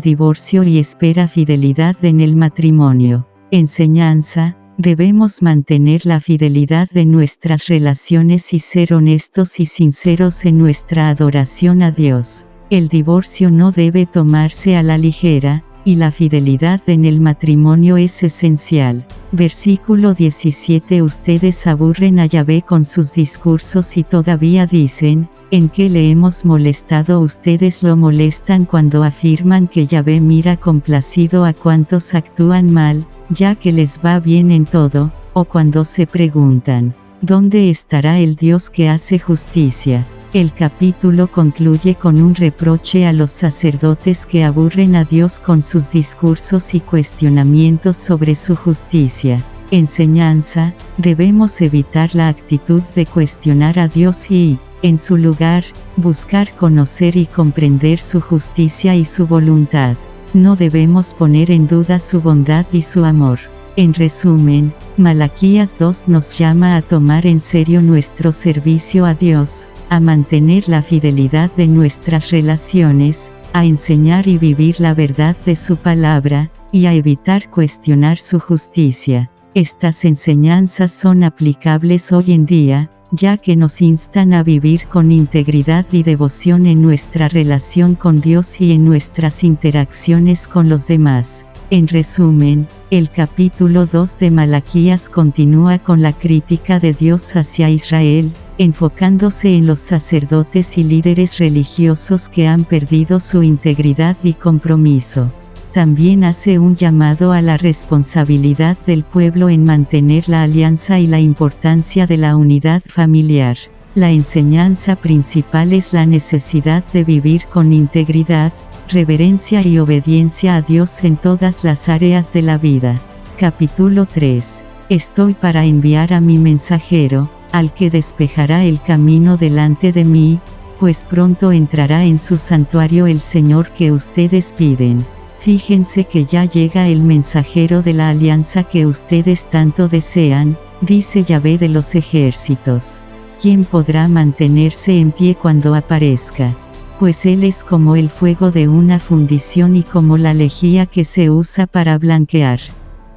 divorcio y espera fidelidad en el matrimonio. Enseñanza: debemos mantener la fidelidad de nuestras relaciones y ser honestos y sinceros en nuestra adoración a Dios. El divorcio no debe tomarse a la ligera, y la fidelidad en el matrimonio es esencial. Versículo 17. Ustedes aburren a Yahvé con sus discursos y todavía dicen: ¿en qué le hemos molestado? Ustedes lo molestan cuando afirman que Yahvé mira complacido a cuantos actúan mal, ya que les va bien en todo, o cuando se preguntan: ¿dónde estará el Dios que hace justicia? El capítulo concluye con un reproche a los sacerdotes que aburren a Dios con sus discursos y cuestionamientos sobre su justicia. Enseñanza: debemos evitar la actitud de cuestionar a Dios y, en su lugar, buscar conocer y comprender su justicia y su voluntad. No debemos poner en duda su bondad y su amor. En resumen, Malaquías 2 nos llama a tomar en serio nuestro servicio a Dios, a mantener la fidelidad de nuestras relaciones, a enseñar y vivir la verdad de su palabra, y a evitar cuestionar su justicia. Estas enseñanzas son aplicables hoy en día, ya que nos instan a vivir con integridad y devoción en nuestra relación con Dios y en nuestras interacciones con los demás. En resumen, el capítulo 2 de Malaquías continúa con la crítica de Dios hacia Israel, enfocándose en los sacerdotes y líderes religiosos que han perdido su integridad y compromiso. También hace un llamado a la responsabilidad del pueblo en mantener la alianza y la importancia de la unidad familiar. La enseñanza principal es la necesidad de vivir con integridad, reverencia y obediencia a Dios en todas las áreas de la vida. Capítulo 3. Estoy para enviar a mi mensajero, al que despejará el camino delante de mí, pues pronto entrará en su santuario el Señor que ustedes piden. Fíjense que ya llega el mensajero de la alianza que ustedes tanto desean, dice Yahvé de los ejércitos. ¿Quién podrá mantenerse en pie cuando aparezca? Pues él es como el fuego de una fundición y como la lejía que se usa para blanquear.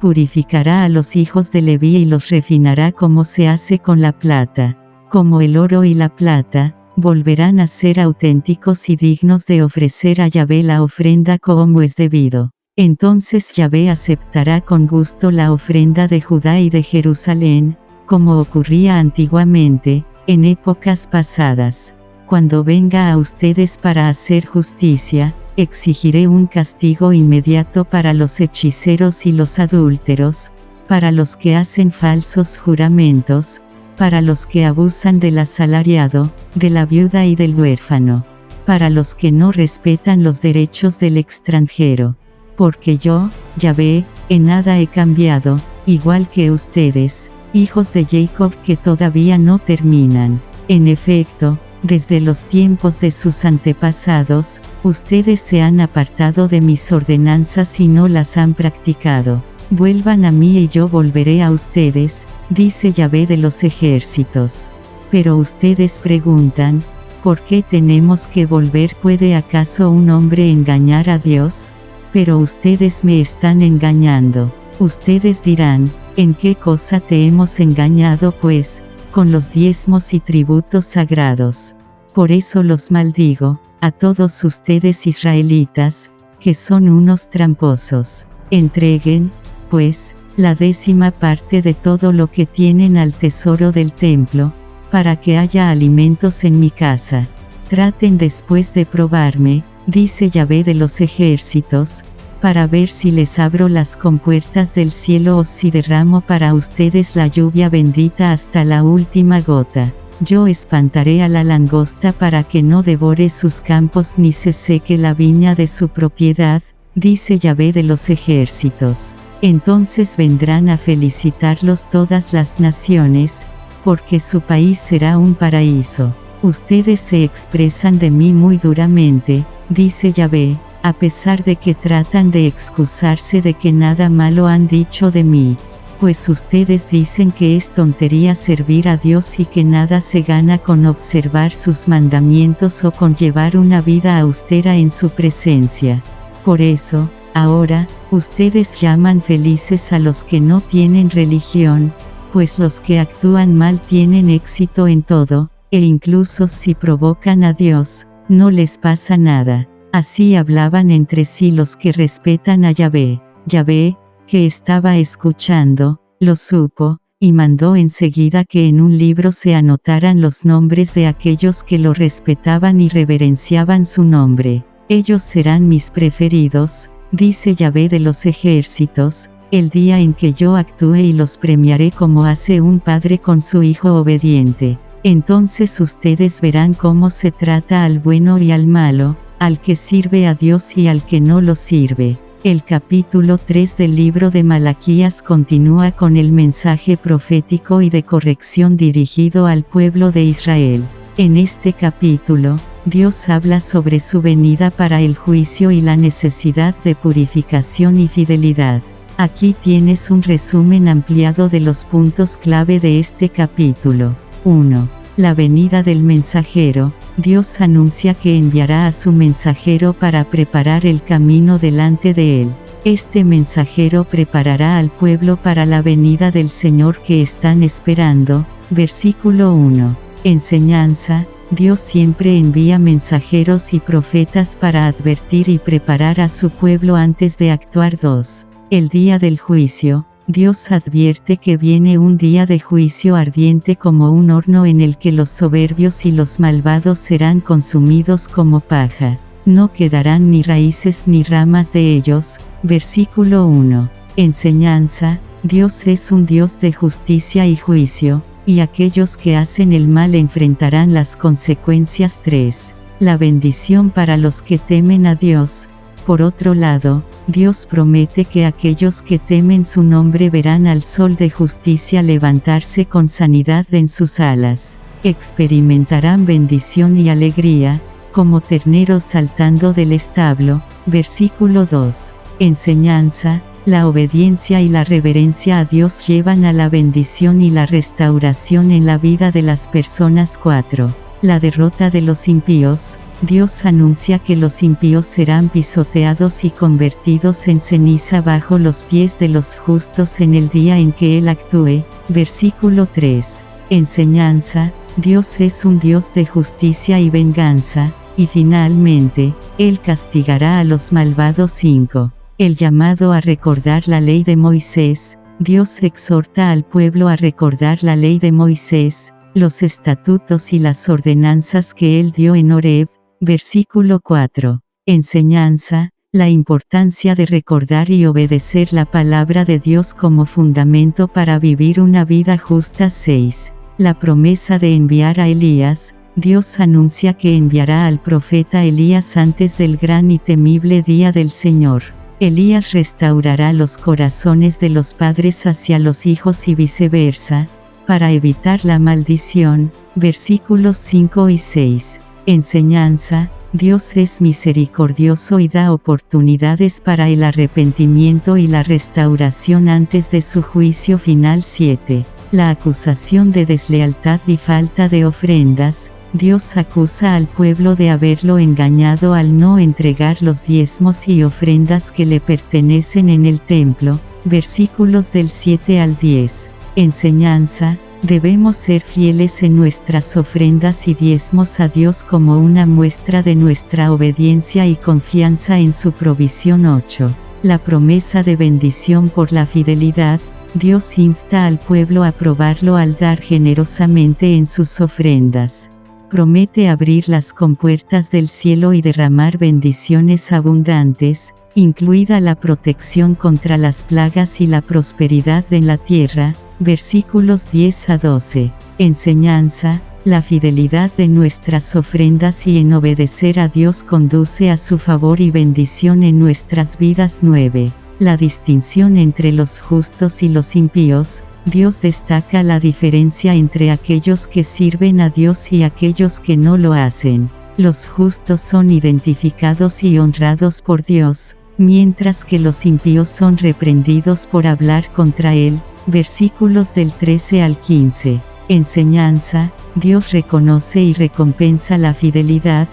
Purificará a los hijos de Leví y los refinará como se hace con la plata. Como el oro y la plata, volverán a ser auténticos y dignos de ofrecer a Yahvé la ofrenda como es debido. Entonces Yahvé aceptará con gusto la ofrenda de Judá y de Jerusalén, como ocurría antiguamente, en épocas pasadas. Cuando venga a ustedes para hacer justicia, exigiré un castigo inmediato para los hechiceros y los adúlteros, para los que hacen falsos juramentos, para los que abusan del asalariado, de la viuda y del huérfano. para los que no respetan los derechos del extranjero. Porque yo, Yahvé, en nada he cambiado, igual que ustedes, hijos de Jacob que todavía no terminan. En efecto, desde los tiempos de sus antepasados, ustedes se han apartado de mis ordenanzas y no las han practicado. Vuelvan a mí y yo volveré a ustedes, dice Yahvé de los ejércitos. Pero ustedes preguntan, ¿por qué tenemos que volver? ¿Puede acaso un hombre engañar a Dios? Pero ustedes me están engañando. Ustedes dirán, ¿en qué cosa te hemos engañado? Pues, con los diezmos y tributos sagrados. Por eso los maldigo, a todos ustedes israelitas, que son unos tramposos. Entreguen, pues, la 10ª parte de todo lo que tienen al tesoro del templo, para que haya alimentos en mi casa. Traten después de probarme, dice Yahvé de los ejércitos, para ver si les abro las compuertas del cielo o si derramo para ustedes la lluvia bendita hasta la última gota. Yo espantaré a la langosta para que no devore sus campos ni se seque la viña de su propiedad, dice Yahvé de los ejércitos. Entonces vendrán a felicitarlos todas las naciones, porque su país será un paraíso. Ustedes se expresan de mí muy duramente, dice Yahvé, a pesar de que tratan de excusarse de que nada malo han dicho de mí. Pues ustedes dicen que es tontería servir a Dios y que nada se gana con observar sus mandamientos o con llevar una vida austera en su presencia. Por eso, ahora, ustedes llaman felices a los que no tienen religión, pues los que actúan mal tienen éxito en todo, e incluso si provocan a Dios, no les pasa nada. Así hablaban entre sí los que respetan a Yahvé. Yahvé, que estaba escuchando, lo supo, y mandó enseguida que en un libro se anotaran los nombres de aquellos que lo respetaban y reverenciaban su nombre. Ellos serán mis preferidos, dice Yahvé de los ejércitos, el día en que yo actúe y los premiaré como hace un padre con su hijo obediente. Entonces ustedes verán cómo se trata al bueno y al malo, al que sirve a Dios y al que no lo sirve. El capítulo 3 del libro de Malaquías continúa con el mensaje profético y de corrección dirigido al pueblo de Israel. En este capítulo, Dios habla sobre su venida para el juicio y la necesidad de purificación y fidelidad. Aquí tienes un resumen ampliado de los puntos clave de este capítulo. 1. La venida del mensajero. Dios anuncia que enviará a su mensajero para preparar el camino delante de él. Este mensajero preparará al pueblo para la venida del Señor que están esperando. Versículo 1. Enseñanza. Dios siempre envía mensajeros y profetas para advertir y preparar a su pueblo antes de actuar. 2. El día del juicio. Dios advierte que viene un día de juicio ardiente como un horno en el que los soberbios y los malvados serán consumidos como paja. No quedarán ni raíces ni ramas de ellos. Versículo 1. Enseñanza. Dios es un Dios de justicia y juicio, y aquellos que hacen el mal enfrentarán las consecuencias. 3. La bendición para los que temen a Dios. Por otro lado, Dios promete que aquellos que temen su nombre verán al sol de justicia levantarse con sanidad en sus alas. Experimentarán bendición y alegría, como terneros saltando del establo. Versículo 2. Enseñanza. La obediencia y la reverencia a Dios llevan a la bendición y la restauración en la vida de las personas. 4. La derrota de los impíos. Dios anuncia que los impíos serán pisoteados y convertidos en ceniza bajo los pies de los justos en el día en que Él actúe. Versículo 3. Enseñanza. Dios es un Dios de justicia y venganza, y finalmente, Él castigará a los malvados. 5. El llamado a recordar la ley de Moisés. Dios exhorta al pueblo a recordar la ley de Moisés, los estatutos y las ordenanzas que Él dio en Horeb. Versículo 4. Enseñanza. La importancia de recordar y obedecer la palabra de Dios como fundamento para vivir una vida justa. 6. La promesa de enviar a Elías. Dios anuncia que enviará al profeta Elías antes del gran y temible día del Señor. Elías restaurará los corazones de los padres hacia los hijos y viceversa, para evitar la maldición. Versículos 5 y 6. Enseñanza: Dios es misericordioso y da oportunidades para el arrepentimiento y la restauración antes de su juicio final. 7. La acusación de deslealtad y falta de ofrendas. Dios acusa al pueblo de haberlo engañado al no entregar los diezmos y ofrendas que le pertenecen en el templo. Versículos del 7 al 10. Enseñanza: debemos ser fieles en nuestras ofrendas y diezmos a Dios como una muestra de nuestra obediencia y confianza en su provisión. 8. La promesa de bendición por la fidelidad. Dios insta al pueblo a probarlo al dar generosamente en sus ofrendas. Promete abrir las compuertas del cielo y derramar bendiciones abundantes, incluida la protección contra las plagas y la prosperidad en la tierra. Versículos 10 a 12. Enseñanza: la fidelidad de nuestras ofrendas y en obedecer a Dios conduce a su favor y bendición en nuestras vidas. 9. La distinción entre los justos y los impíos. Dios destaca la diferencia entre aquellos que sirven a Dios y aquellos que no lo hacen. Los justos son identificados y honrados por Dios, mientras que los impíos son reprendidos por hablar contra Él. Versículos del 13 al 15. Enseñanza: Dios reconoce y recompensa la fidelidad,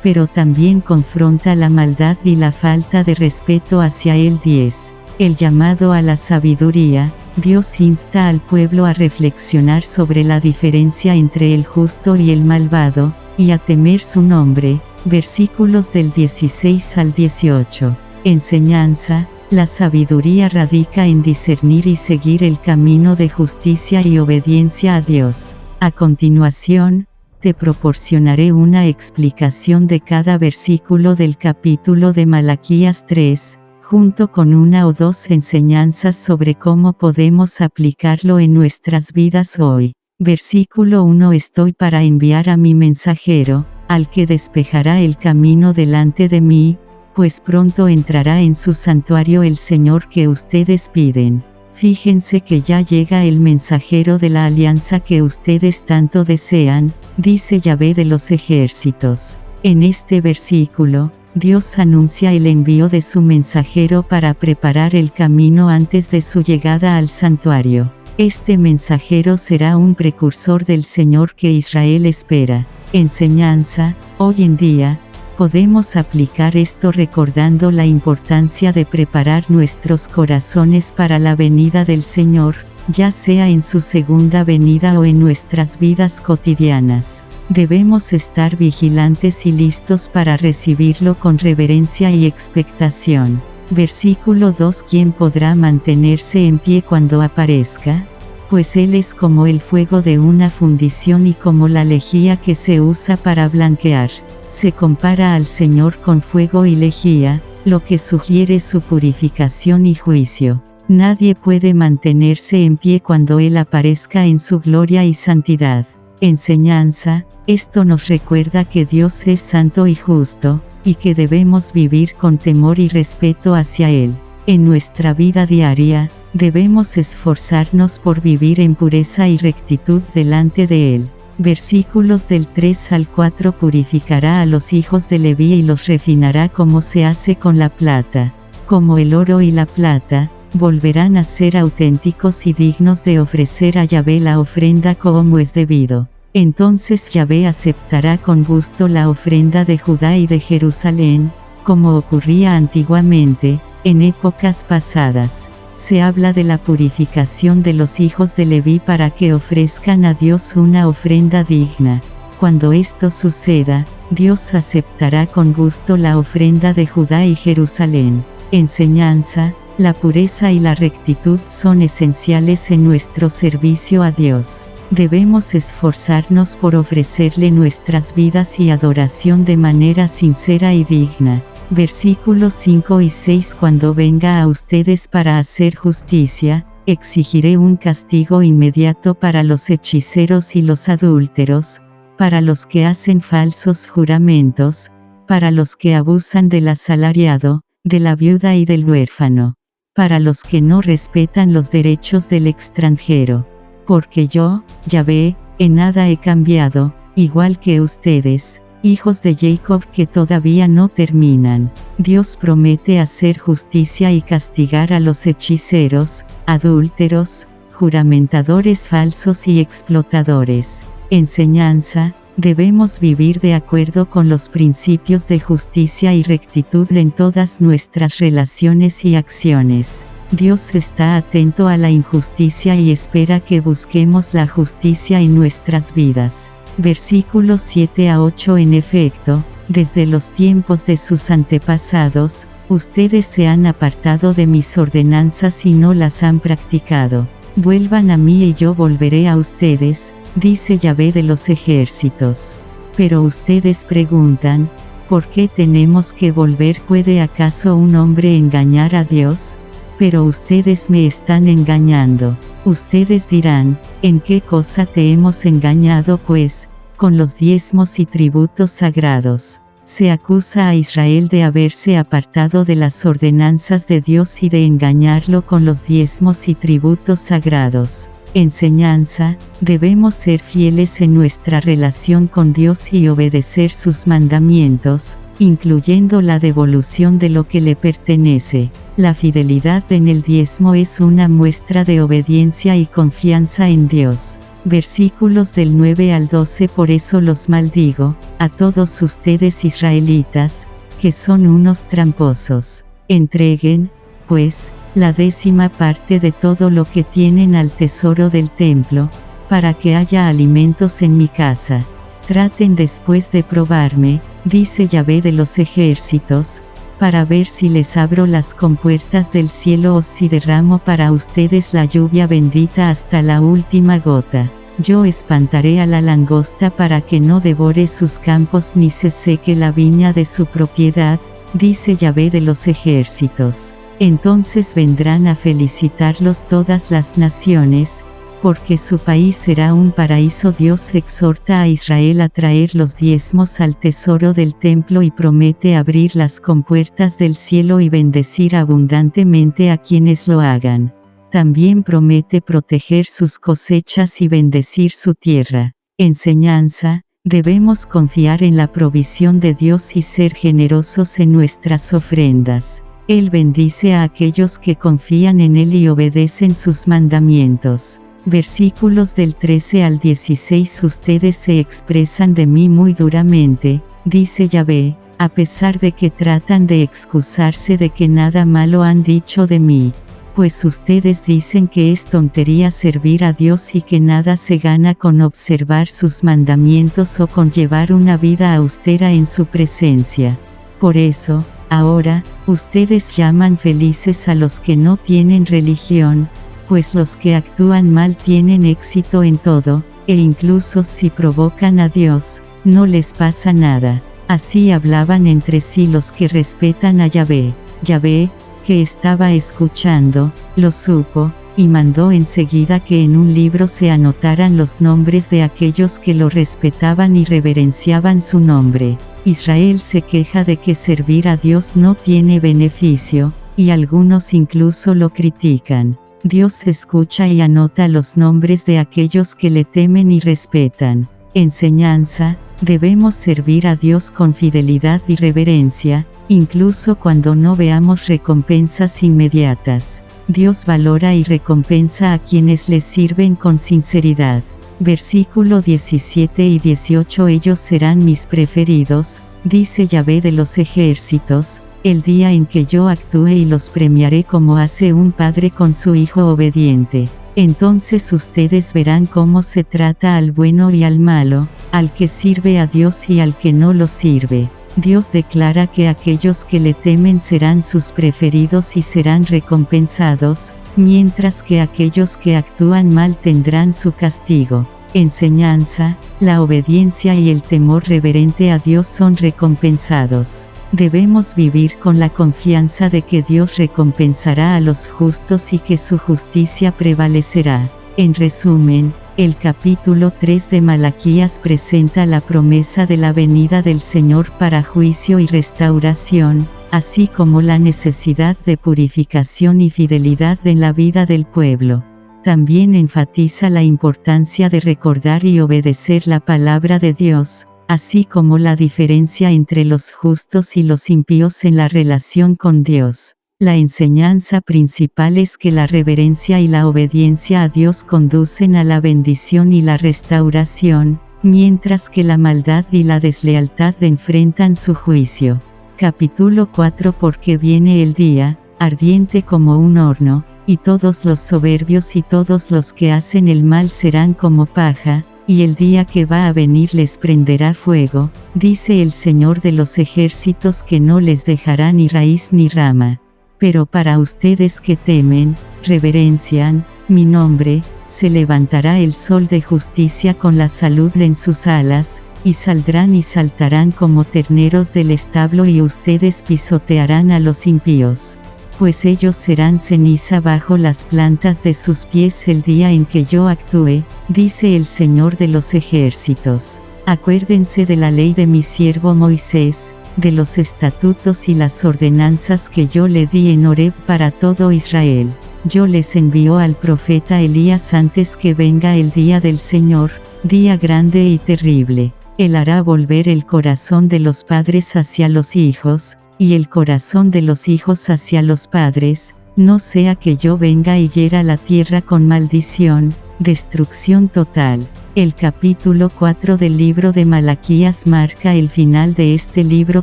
pero también confronta la maldad y la falta de respeto hacia Él. 10. El llamado a la sabiduría. Dios insta al pueblo a reflexionar sobre la diferencia entre el justo y el malvado, y a temer su nombre. Versículos del 16 al 18. Enseñanza: la sabiduría radica en discernir y seguir el camino de justicia y obediencia a Dios. A continuación, te proporcionaré una explicación de cada versículo del capítulo de Malaquías 3, junto con una o dos enseñanzas sobre cómo podemos aplicarlo en nuestras vidas hoy. Versículo 1: Estoy para enviar a mi mensajero, al que despejará el camino delante de mí, pues pronto entrará en su santuario el Señor que ustedes piden. Fíjense que ya llega el mensajero de la alianza que ustedes tanto desean, dice Yahvé de los ejércitos. En este versículo, Dios anuncia el envío de su mensajero para preparar el camino antes de su llegada al santuario. Este mensajero será un precursor del Señor que Israel espera. Enseñanza: hoy en día, podemos aplicar esto recordando la importancia de preparar nuestros corazones para la venida del Señor, ya sea en su segunda venida o en nuestras vidas cotidianas. Debemos estar vigilantes y listos para recibirlo con reverencia y expectación. Versículo 2: ¿Quién podrá mantenerse en pie cuando aparezca? Pues Él es como el fuego de una fundición y como la lejía que se usa para blanquear. Se compara al Señor con fuego y lejía, lo que sugiere su purificación y juicio. Nadie puede mantenerse en pie cuando Él aparezca en su gloria y santidad. Enseñanza: esto nos recuerda que Dios es santo y justo, y que debemos vivir con temor y respeto hacia Él. En nuestra vida diaria, debemos esforzarnos por vivir en pureza y rectitud delante de Él. Versículos del 3 al 4: Purificará a los hijos de Leví y los refinará como se hace con la plata. Como el oro y la plata, volverán a ser auténticos y dignos de ofrecer a Yahvé la ofrenda como es debido. Entonces Yahvé aceptará con gusto la ofrenda de Judá y de Jerusalén, como ocurría antiguamente, en épocas pasadas. Se habla de la purificación de los hijos de Leví para que ofrezcan a Dios una ofrenda digna. Cuando esto suceda, Dios aceptará con gusto la ofrenda de Judá y Jerusalén. Enseñanza: la pureza y la rectitud son esenciales en nuestro servicio a Dios. Debemos esforzarnos por ofrecerle nuestras vidas y adoración de manera sincera y digna. Versículos 5 y 6: Cuando venga a ustedes para hacer justicia, exigiré un castigo inmediato para los hechiceros y los adúlteros, para los que hacen falsos juramentos, para los que abusan del asalariado, de la viuda y del huérfano, para los que no respetan los derechos del extranjero. Porque yo, Yahvé, en nada he cambiado, igual que ustedes, hijos de Jacob que todavía no terminan. Dios promete hacer justicia y castigar a los hechiceros, adúlteros, juramentadores falsos y explotadores. Enseñanza: debemos vivir de acuerdo con los principios de justicia y rectitud en todas nuestras relaciones y acciones. Dios está atento a la injusticia y espera que busquemos la justicia en nuestras vidas. Versículos 7 a 8. En efecto, desde los tiempos de sus antepasados, ustedes se han apartado de mis ordenanzas y no las han practicado. Vuelvan a mí y yo volveré a ustedes, dice Yahvé de los ejércitos. Pero ustedes preguntan, ¿por qué tenemos que volver? ¿Puede acaso un hombre engañar a Dios? Pero ustedes me están engañando. Ustedes dirán, ¿en qué cosa te hemos engañado? Pues, con los diezmos y tributos sagrados. Se acusa a Israel de haberse apartado de las ordenanzas de Dios y de engañarlo con los diezmos y tributos sagrados. Enseñanza: debemos ser fieles en nuestra relación con Dios y obedecer sus mandamientos, incluyendo la devolución de lo que le pertenece. La fidelidad en el diezmo es una muestra de obediencia y confianza en Dios. Versículos del 9 al 12. Por eso los maldigo, a todos ustedes israelitas, que son unos tramposos. Entreguen, pues, la 10ª parte de todo lo que tienen al tesoro del templo, para que haya alimentos en mi casa. Traten después de probarme, dice Yahvé de los ejércitos, para ver si les abro las compuertas del cielo o si derramo para ustedes la lluvia bendita hasta la última gota. Yo espantaré a la langosta para que no devore sus campos ni se seque la viña de su propiedad, dice Yahvé de los ejércitos. Entonces vendrán a felicitarlos todas las naciones, porque su país será un paraíso. Dios exhorta a Israel a traer los diezmos al tesoro del templo y promete abrir las compuertas del cielo y bendecir abundantemente a quienes lo hagan. También promete proteger sus cosechas y bendecir su tierra. Enseñanza: debemos confiar en la provisión de Dios y ser generosos en nuestras ofrendas. Él bendice a aquellos que confían en Él y obedecen sus mandamientos. Versículos del 13 al 16. Ustedes se expresan de mí muy duramente, dice Yahvé, a pesar de que tratan de excusarse de que nada malo han dicho de mí. Pues ustedes dicen que es tontería servir a Dios y que nada se gana con observar sus mandamientos o con llevar una vida austera en su presencia. Por eso, ahora, ustedes llaman felices a los que no tienen religión, pues los que actúan mal tienen éxito en todo, e incluso si provocan a Dios, no les pasa nada. Así hablaban entre sí los que respetan a Yahvé. Yahvé, que estaba escuchando, lo supo, y mandó enseguida que en un libro se anotaran los nombres de aquellos que lo respetaban y reverenciaban su nombre. Israel se queja de que servir a Dios no tiene beneficio, y algunos incluso lo critican. Dios escucha y anota los nombres de aquellos que le temen y respetan. Enseñanza: debemos servir a Dios con fidelidad y reverencia, incluso cuando no veamos recompensas inmediatas. Dios valora y recompensa a quienes le sirven con sinceridad. Versículo 17 y 18. Ellos serán mis preferidos, dice Yahvé de los ejércitos, el día en que yo actúe y los premiaré como hace un padre con su hijo obediente. Entonces ustedes verán cómo se trata al bueno y al malo, al que sirve a Dios y al que no lo sirve. Dios declara que aquellos que le temen serán sus preferidos y serán recompensados, mientras que aquellos que actúan mal tendrán su castigo. Enseñanza: la obediencia y el temor reverente a Dios son recompensados. Debemos vivir con la confianza de que Dios recompensará a los justos y que su justicia prevalecerá. En resumen, El capítulo 3 de Malaquías presenta la promesa de la venida del Señor para juicio y restauración, así como la necesidad de purificación y fidelidad en la vida del pueblo. También enfatiza la importancia de recordar y obedecer la palabra de Dios, así como la diferencia entre los justos y los impíos en la relación con Dios. La enseñanza principal es que la reverencia y la obediencia a Dios conducen a la bendición y la restauración, mientras que la maldad y la deslealtad enfrentan su juicio. Capítulo 4 Porque viene el día, ardiente como un horno, y todos los soberbios y todos los que hacen el mal serán como paja, y el día que va a venir les prenderá fuego, dice el Señor de los ejércitos, que no les dejará ni raíz ni rama. Pero para ustedes que temen, reverencian, mi nombre, se levantará el sol de justicia con la salud en sus alas, y saldrán y saltarán como terneros del establo, y ustedes pisotearán a los impíos. Pues ellos serán ceniza bajo las plantas de sus pies el día en que yo actúe, dice el Señor de los ejércitos. Acuérdense de la ley de mi siervo Moisés, de los estatutos y las ordenanzas que yo le di en Horeb para todo Israel. Yo les envío al profeta Elías antes que venga el día del Señor, día grande y terrible. Él hará volver el corazón de los padres hacia los hijos, y el corazón de los hijos hacia los padres, no sea que yo venga y hiera la tierra con maldición, destrucción total. El capítulo 4 del libro de Malaquías marca el final de este libro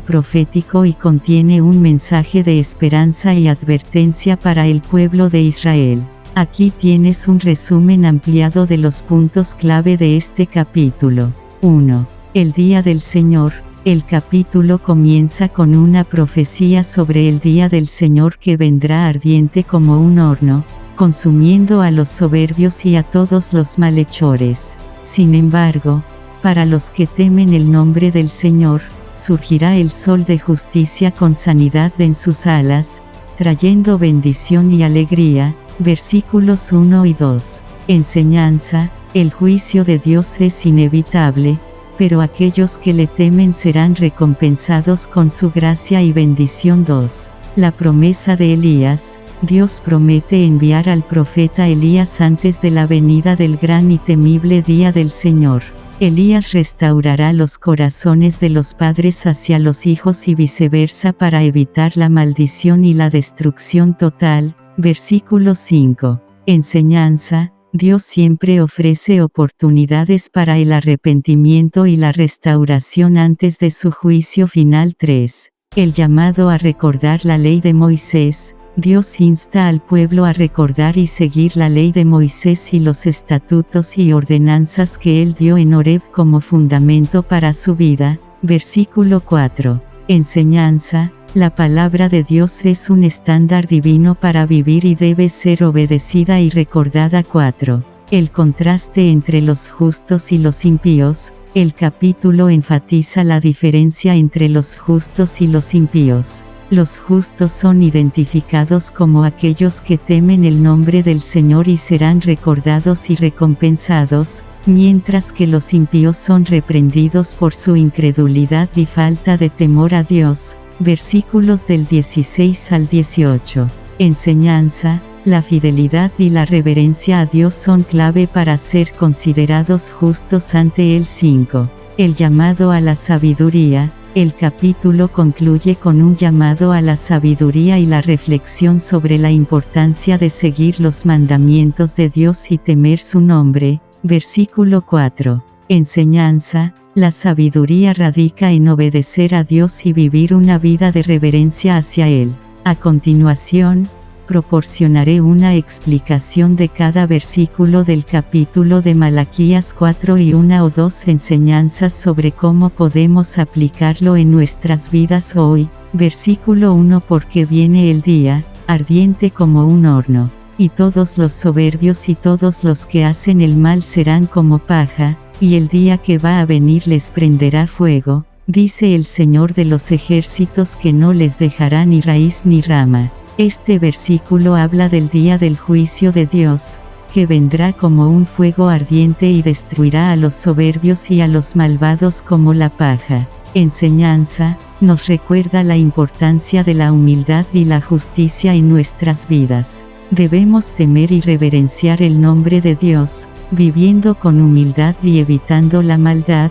profético y contiene un mensaje de esperanza y advertencia para el pueblo de Israel. Aquí tienes un resumen ampliado de los puntos clave de este capítulo. 1. El día del Señor. El capítulo comienza con una profecía sobre el día del Señor que vendrá ardiente como un horno, consumiendo a los soberbios y a todos los malhechores. Sin embargo, para los que temen el nombre del Señor, surgirá el sol de justicia con sanidad en sus alas, trayendo bendición y alegría. Versículos 1 y 2. Enseñanza. El juicio de Dios es inevitable, pero aquellos que le temen serán recompensados con su gracia y bendición. 2. La promesa de Elías. Dios promete enviar al profeta Elías antes de la venida del gran y temible día del Señor. Elías restaurará los corazones de los padres hacia los hijos y viceversa para evitar la maldición y la destrucción total. Versículo 5. Enseñanza. Dios siempre ofrece oportunidades para el arrepentimiento y la restauración antes de su juicio final. 3. El llamado a recordar la ley de Moisés. Dios insta al pueblo a recordar y seguir la ley de Moisés y los estatutos y ordenanzas que él dio en Horeb como fundamento para su vida. Versículo 4. Enseñanza. La palabra de Dios es un estándar divino para vivir y debe ser obedecida y recordada. 4. El contraste entre los justos y los impíos. El capítulo enfatiza la diferencia entre los justos y los impíos. Los justos son identificados como aquellos que temen el nombre del Señor y serán recordados y recompensados, mientras que los impíos son reprendidos por su incredulidad y falta de temor a Dios. Versículos del 16 al 18. Enseñanza. La fidelidad y la reverencia a Dios son clave para ser considerados justos ante Él. 5. El llamado a la sabiduría. El capítulo concluye con un llamado a la sabiduría y la reflexión sobre la importancia de seguir los mandamientos de Dios y temer su nombre. Versículo 4. Enseñanza. La sabiduría radica en obedecer a Dios y vivir una vida de reverencia hacia Él. A continuación, proporcionaré una explicación de cada versículo del capítulo de Malaquías 4 y una o dos enseñanzas sobre cómo podemos aplicarlo en nuestras vidas hoy. Versículo 1. Porque viene el día, ardiente como un horno, y todos los soberbios y todos los que hacen el mal serán como paja, y el día que va a venir les prenderá fuego, dice el Señor de los ejércitos, que no les dejará ni raíz ni rama. Este versículo habla del día del juicio de Dios, que vendrá como un fuego ardiente y destruirá a los soberbios y a los malvados como la paja. Enseñanza, nos recuerda la importancia de la humildad y la justicia en nuestras vidas. Debemos temer y reverenciar el nombre de Dios, viviendo con humildad y evitando la maldad,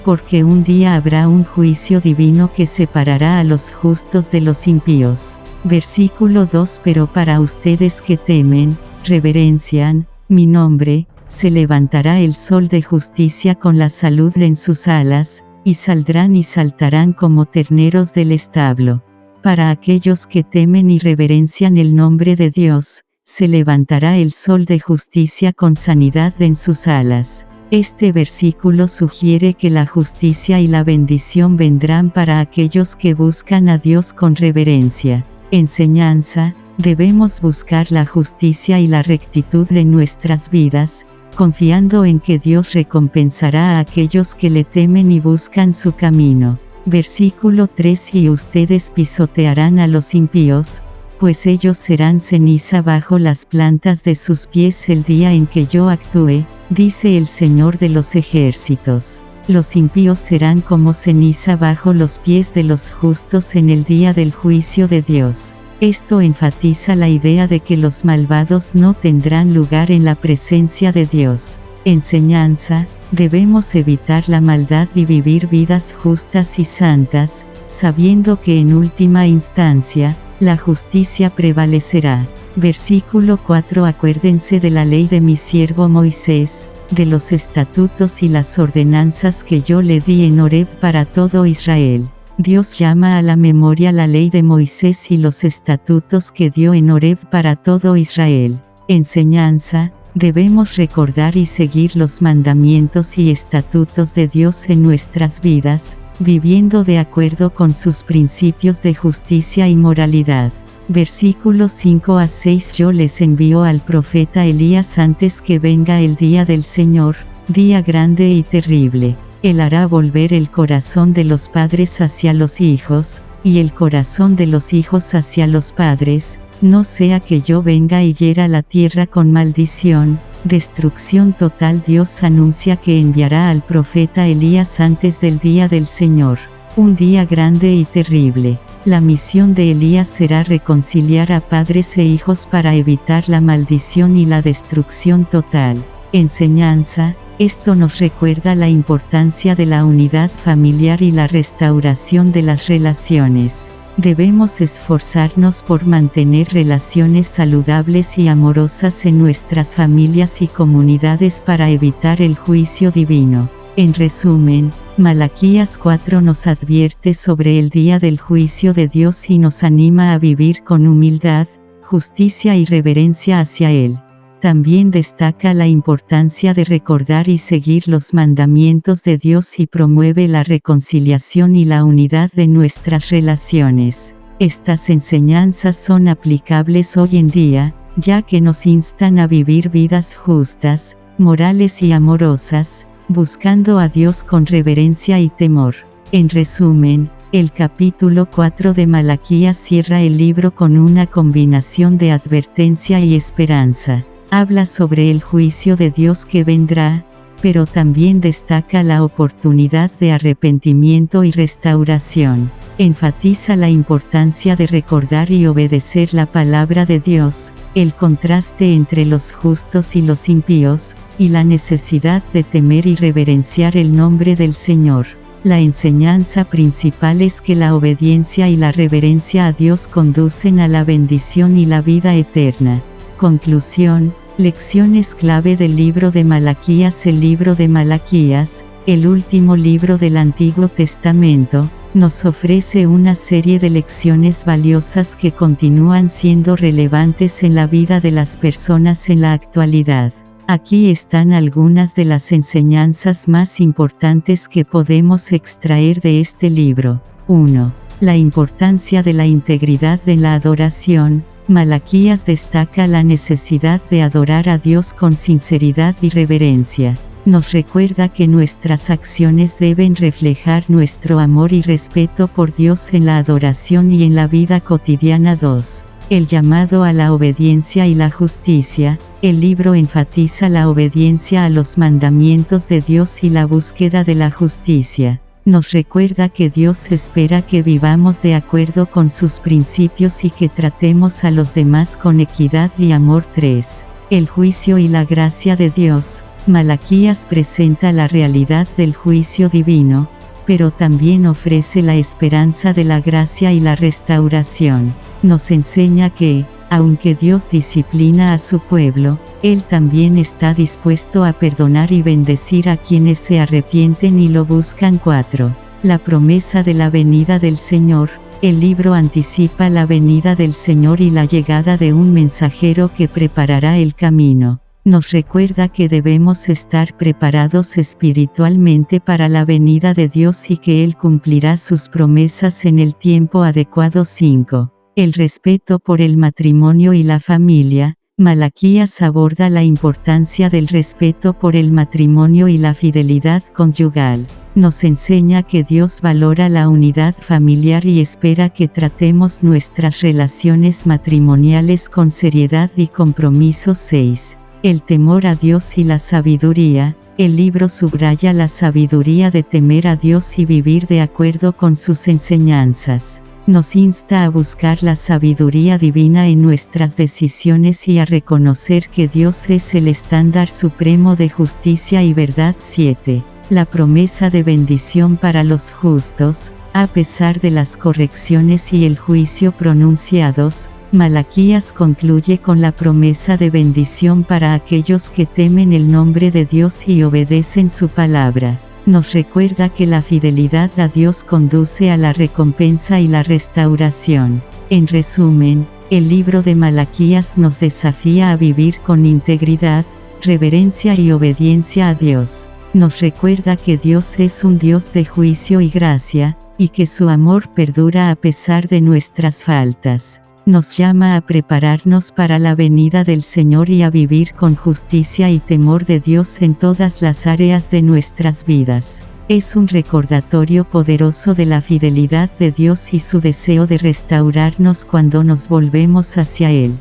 porque un día habrá un juicio divino que separará a los justos de los impíos. Versículo 2. Pero para ustedes que temen, reverencian mi nombre, se levantará el sol de justicia con la salud en sus alas, y saldrán y saltarán como terneros del establo. Para aquellos que temen y reverencian el nombre de Dios, se levantará el sol de justicia con sanidad en sus alas. Este versículo sugiere que la justicia y la bendición vendrán para aquellos que buscan a Dios con reverencia. Enseñanza, debemos buscar la justicia y la rectitud de nuestras vidas, confiando en que Dios recompensará a aquellos que le temen y buscan su camino. Versículo 3. Y ustedes pisotearán a los impíos, pues ellos serán ceniza bajo las plantas de sus pies el día en que yo actúe, dice el Señor de los ejércitos. Los impíos serán como ceniza bajo los pies de los justos en el día del juicio de Dios. Esto enfatiza la idea de que los malvados no tendrán lugar en la presencia de Dios. Enseñanza, debemos evitar la maldad y vivir vidas justas y santas, sabiendo que en última instancia, la justicia prevalecerá. Versículo 4. Acuérdense de la ley de mi siervo Moisés, de los estatutos y las ordenanzas que yo le di en Horeb para todo Israel. Dios llama a la memoria la ley de Moisés y los estatutos que dio en Horeb para todo Israel. Enseñanza, debemos recordar y seguir los mandamientos y estatutos de Dios en nuestras vidas, viviendo de acuerdo con sus principios de justicia y moralidad. Versículos 5 a 6. Yo les envío al profeta Elías antes que venga el día del Señor, día grande y terrible. Él hará volver el corazón de los padres hacia los hijos, y el corazón de los hijos hacia los padres, no sea que yo venga y hiera la tierra con maldición, destrucción total. Dios anuncia que enviará al profeta Elías antes del día del Señor, un día grande y terrible. La misión de Elías será reconciliar a padres e hijos para evitar la maldición y la destrucción total. Enseñanza, esto nos recuerda la importancia de la unidad familiar y la restauración de las relaciones. Debemos esforzarnos por mantener relaciones saludables y amorosas en nuestras familias y comunidades para evitar el juicio divino. En resumen, Malaquías 4 nos advierte sobre el día del juicio de Dios y nos anima a vivir con humildad, justicia y reverencia hacia Él. También destaca la importancia de recordar y seguir los mandamientos de Dios y promueve la reconciliación y la unidad de nuestras relaciones. Estas enseñanzas son aplicables hoy en día, ya que nos instan a vivir vidas justas, morales y amorosas, buscando a Dios con reverencia y temor. En resumen, el capítulo 4 de Malaquías cierra el libro con una combinación de advertencia y esperanza. Habla sobre el juicio de Dios que vendrá, pero también destaca la oportunidad de arrepentimiento y restauración. Enfatiza la importancia de recordar y obedecer la palabra de Dios, el contraste entre los justos y los impíos, y la necesidad de temer y reverenciar el nombre del Señor. La enseñanza principal es que la obediencia y la reverencia a Dios conducen a la bendición y la vida eterna. Conclusión. Lecciones clave del libro de Malaquías. El libro de Malaquías, el último libro del Antiguo Testamento, nos ofrece una serie de lecciones valiosas que continúan siendo relevantes en la vida de las personas en la actualidad. Aquí están algunas de las enseñanzas más importantes que podemos extraer de este libro. 1. La importancia de la integridad en la adoración. Malaquías destaca la necesidad de adorar a Dios con sinceridad y reverencia. Nos recuerda que nuestras acciones deben reflejar nuestro amor y respeto por Dios en la adoración y en la vida cotidiana. 2. El llamado a la obediencia y la justicia. El libro enfatiza la obediencia a los mandamientos de Dios y la búsqueda de la justicia. Nos recuerda que Dios espera que vivamos de acuerdo con sus principios y que tratemos a los demás con equidad y amor. 3. El juicio y la gracia de Dios. Malaquías presenta la realidad del juicio divino, pero también ofrece la esperanza de la gracia y la restauración. Nos enseña que, aunque Dios disciplina a su pueblo, Él también está dispuesto a perdonar y bendecir a quienes se arrepienten y lo buscan. 4. La promesa de la venida del Señor. El libro anticipa la venida del Señor y la llegada de un mensajero que preparará el camino. Nos recuerda que debemos estar preparados espiritualmente para la venida de Dios y que Él cumplirá sus promesas en el tiempo adecuado. 5. El respeto por el matrimonio y la familia. Malaquías aborda la importancia del respeto por el matrimonio y la fidelidad conyugal. Nos enseña que Dios valora la unidad familiar y espera que tratemos nuestras relaciones matrimoniales con seriedad y compromiso. 6. El temor a Dios y la sabiduría. El libro subraya la sabiduría de temer a Dios y vivir de acuerdo con sus enseñanzas. Nos insta a buscar la sabiduría divina en nuestras decisiones y a reconocer que Dios es el estándar supremo de justicia y verdad. 7. La promesa de bendición para los justos. A pesar de las correcciones y el juicio pronunciados, Malaquías concluye con la promesa de bendición para aquellos que temen el nombre de Dios y obedecen su palabra. Nos recuerda que la fidelidad a Dios conduce a la recompensa y la restauración. En resumen, el libro de Malaquías nos desafía a vivir con integridad, reverencia y obediencia a Dios. Nos recuerda que Dios es un Dios de juicio y gracia, y que su amor perdura a pesar de nuestras faltas. Nos llama a prepararnos para la venida del Señor y a vivir con justicia y temor de Dios en todas las áreas de nuestras vidas. Es un recordatorio poderoso de la fidelidad de Dios y su deseo de restaurarnos cuando nos volvemos hacia Él.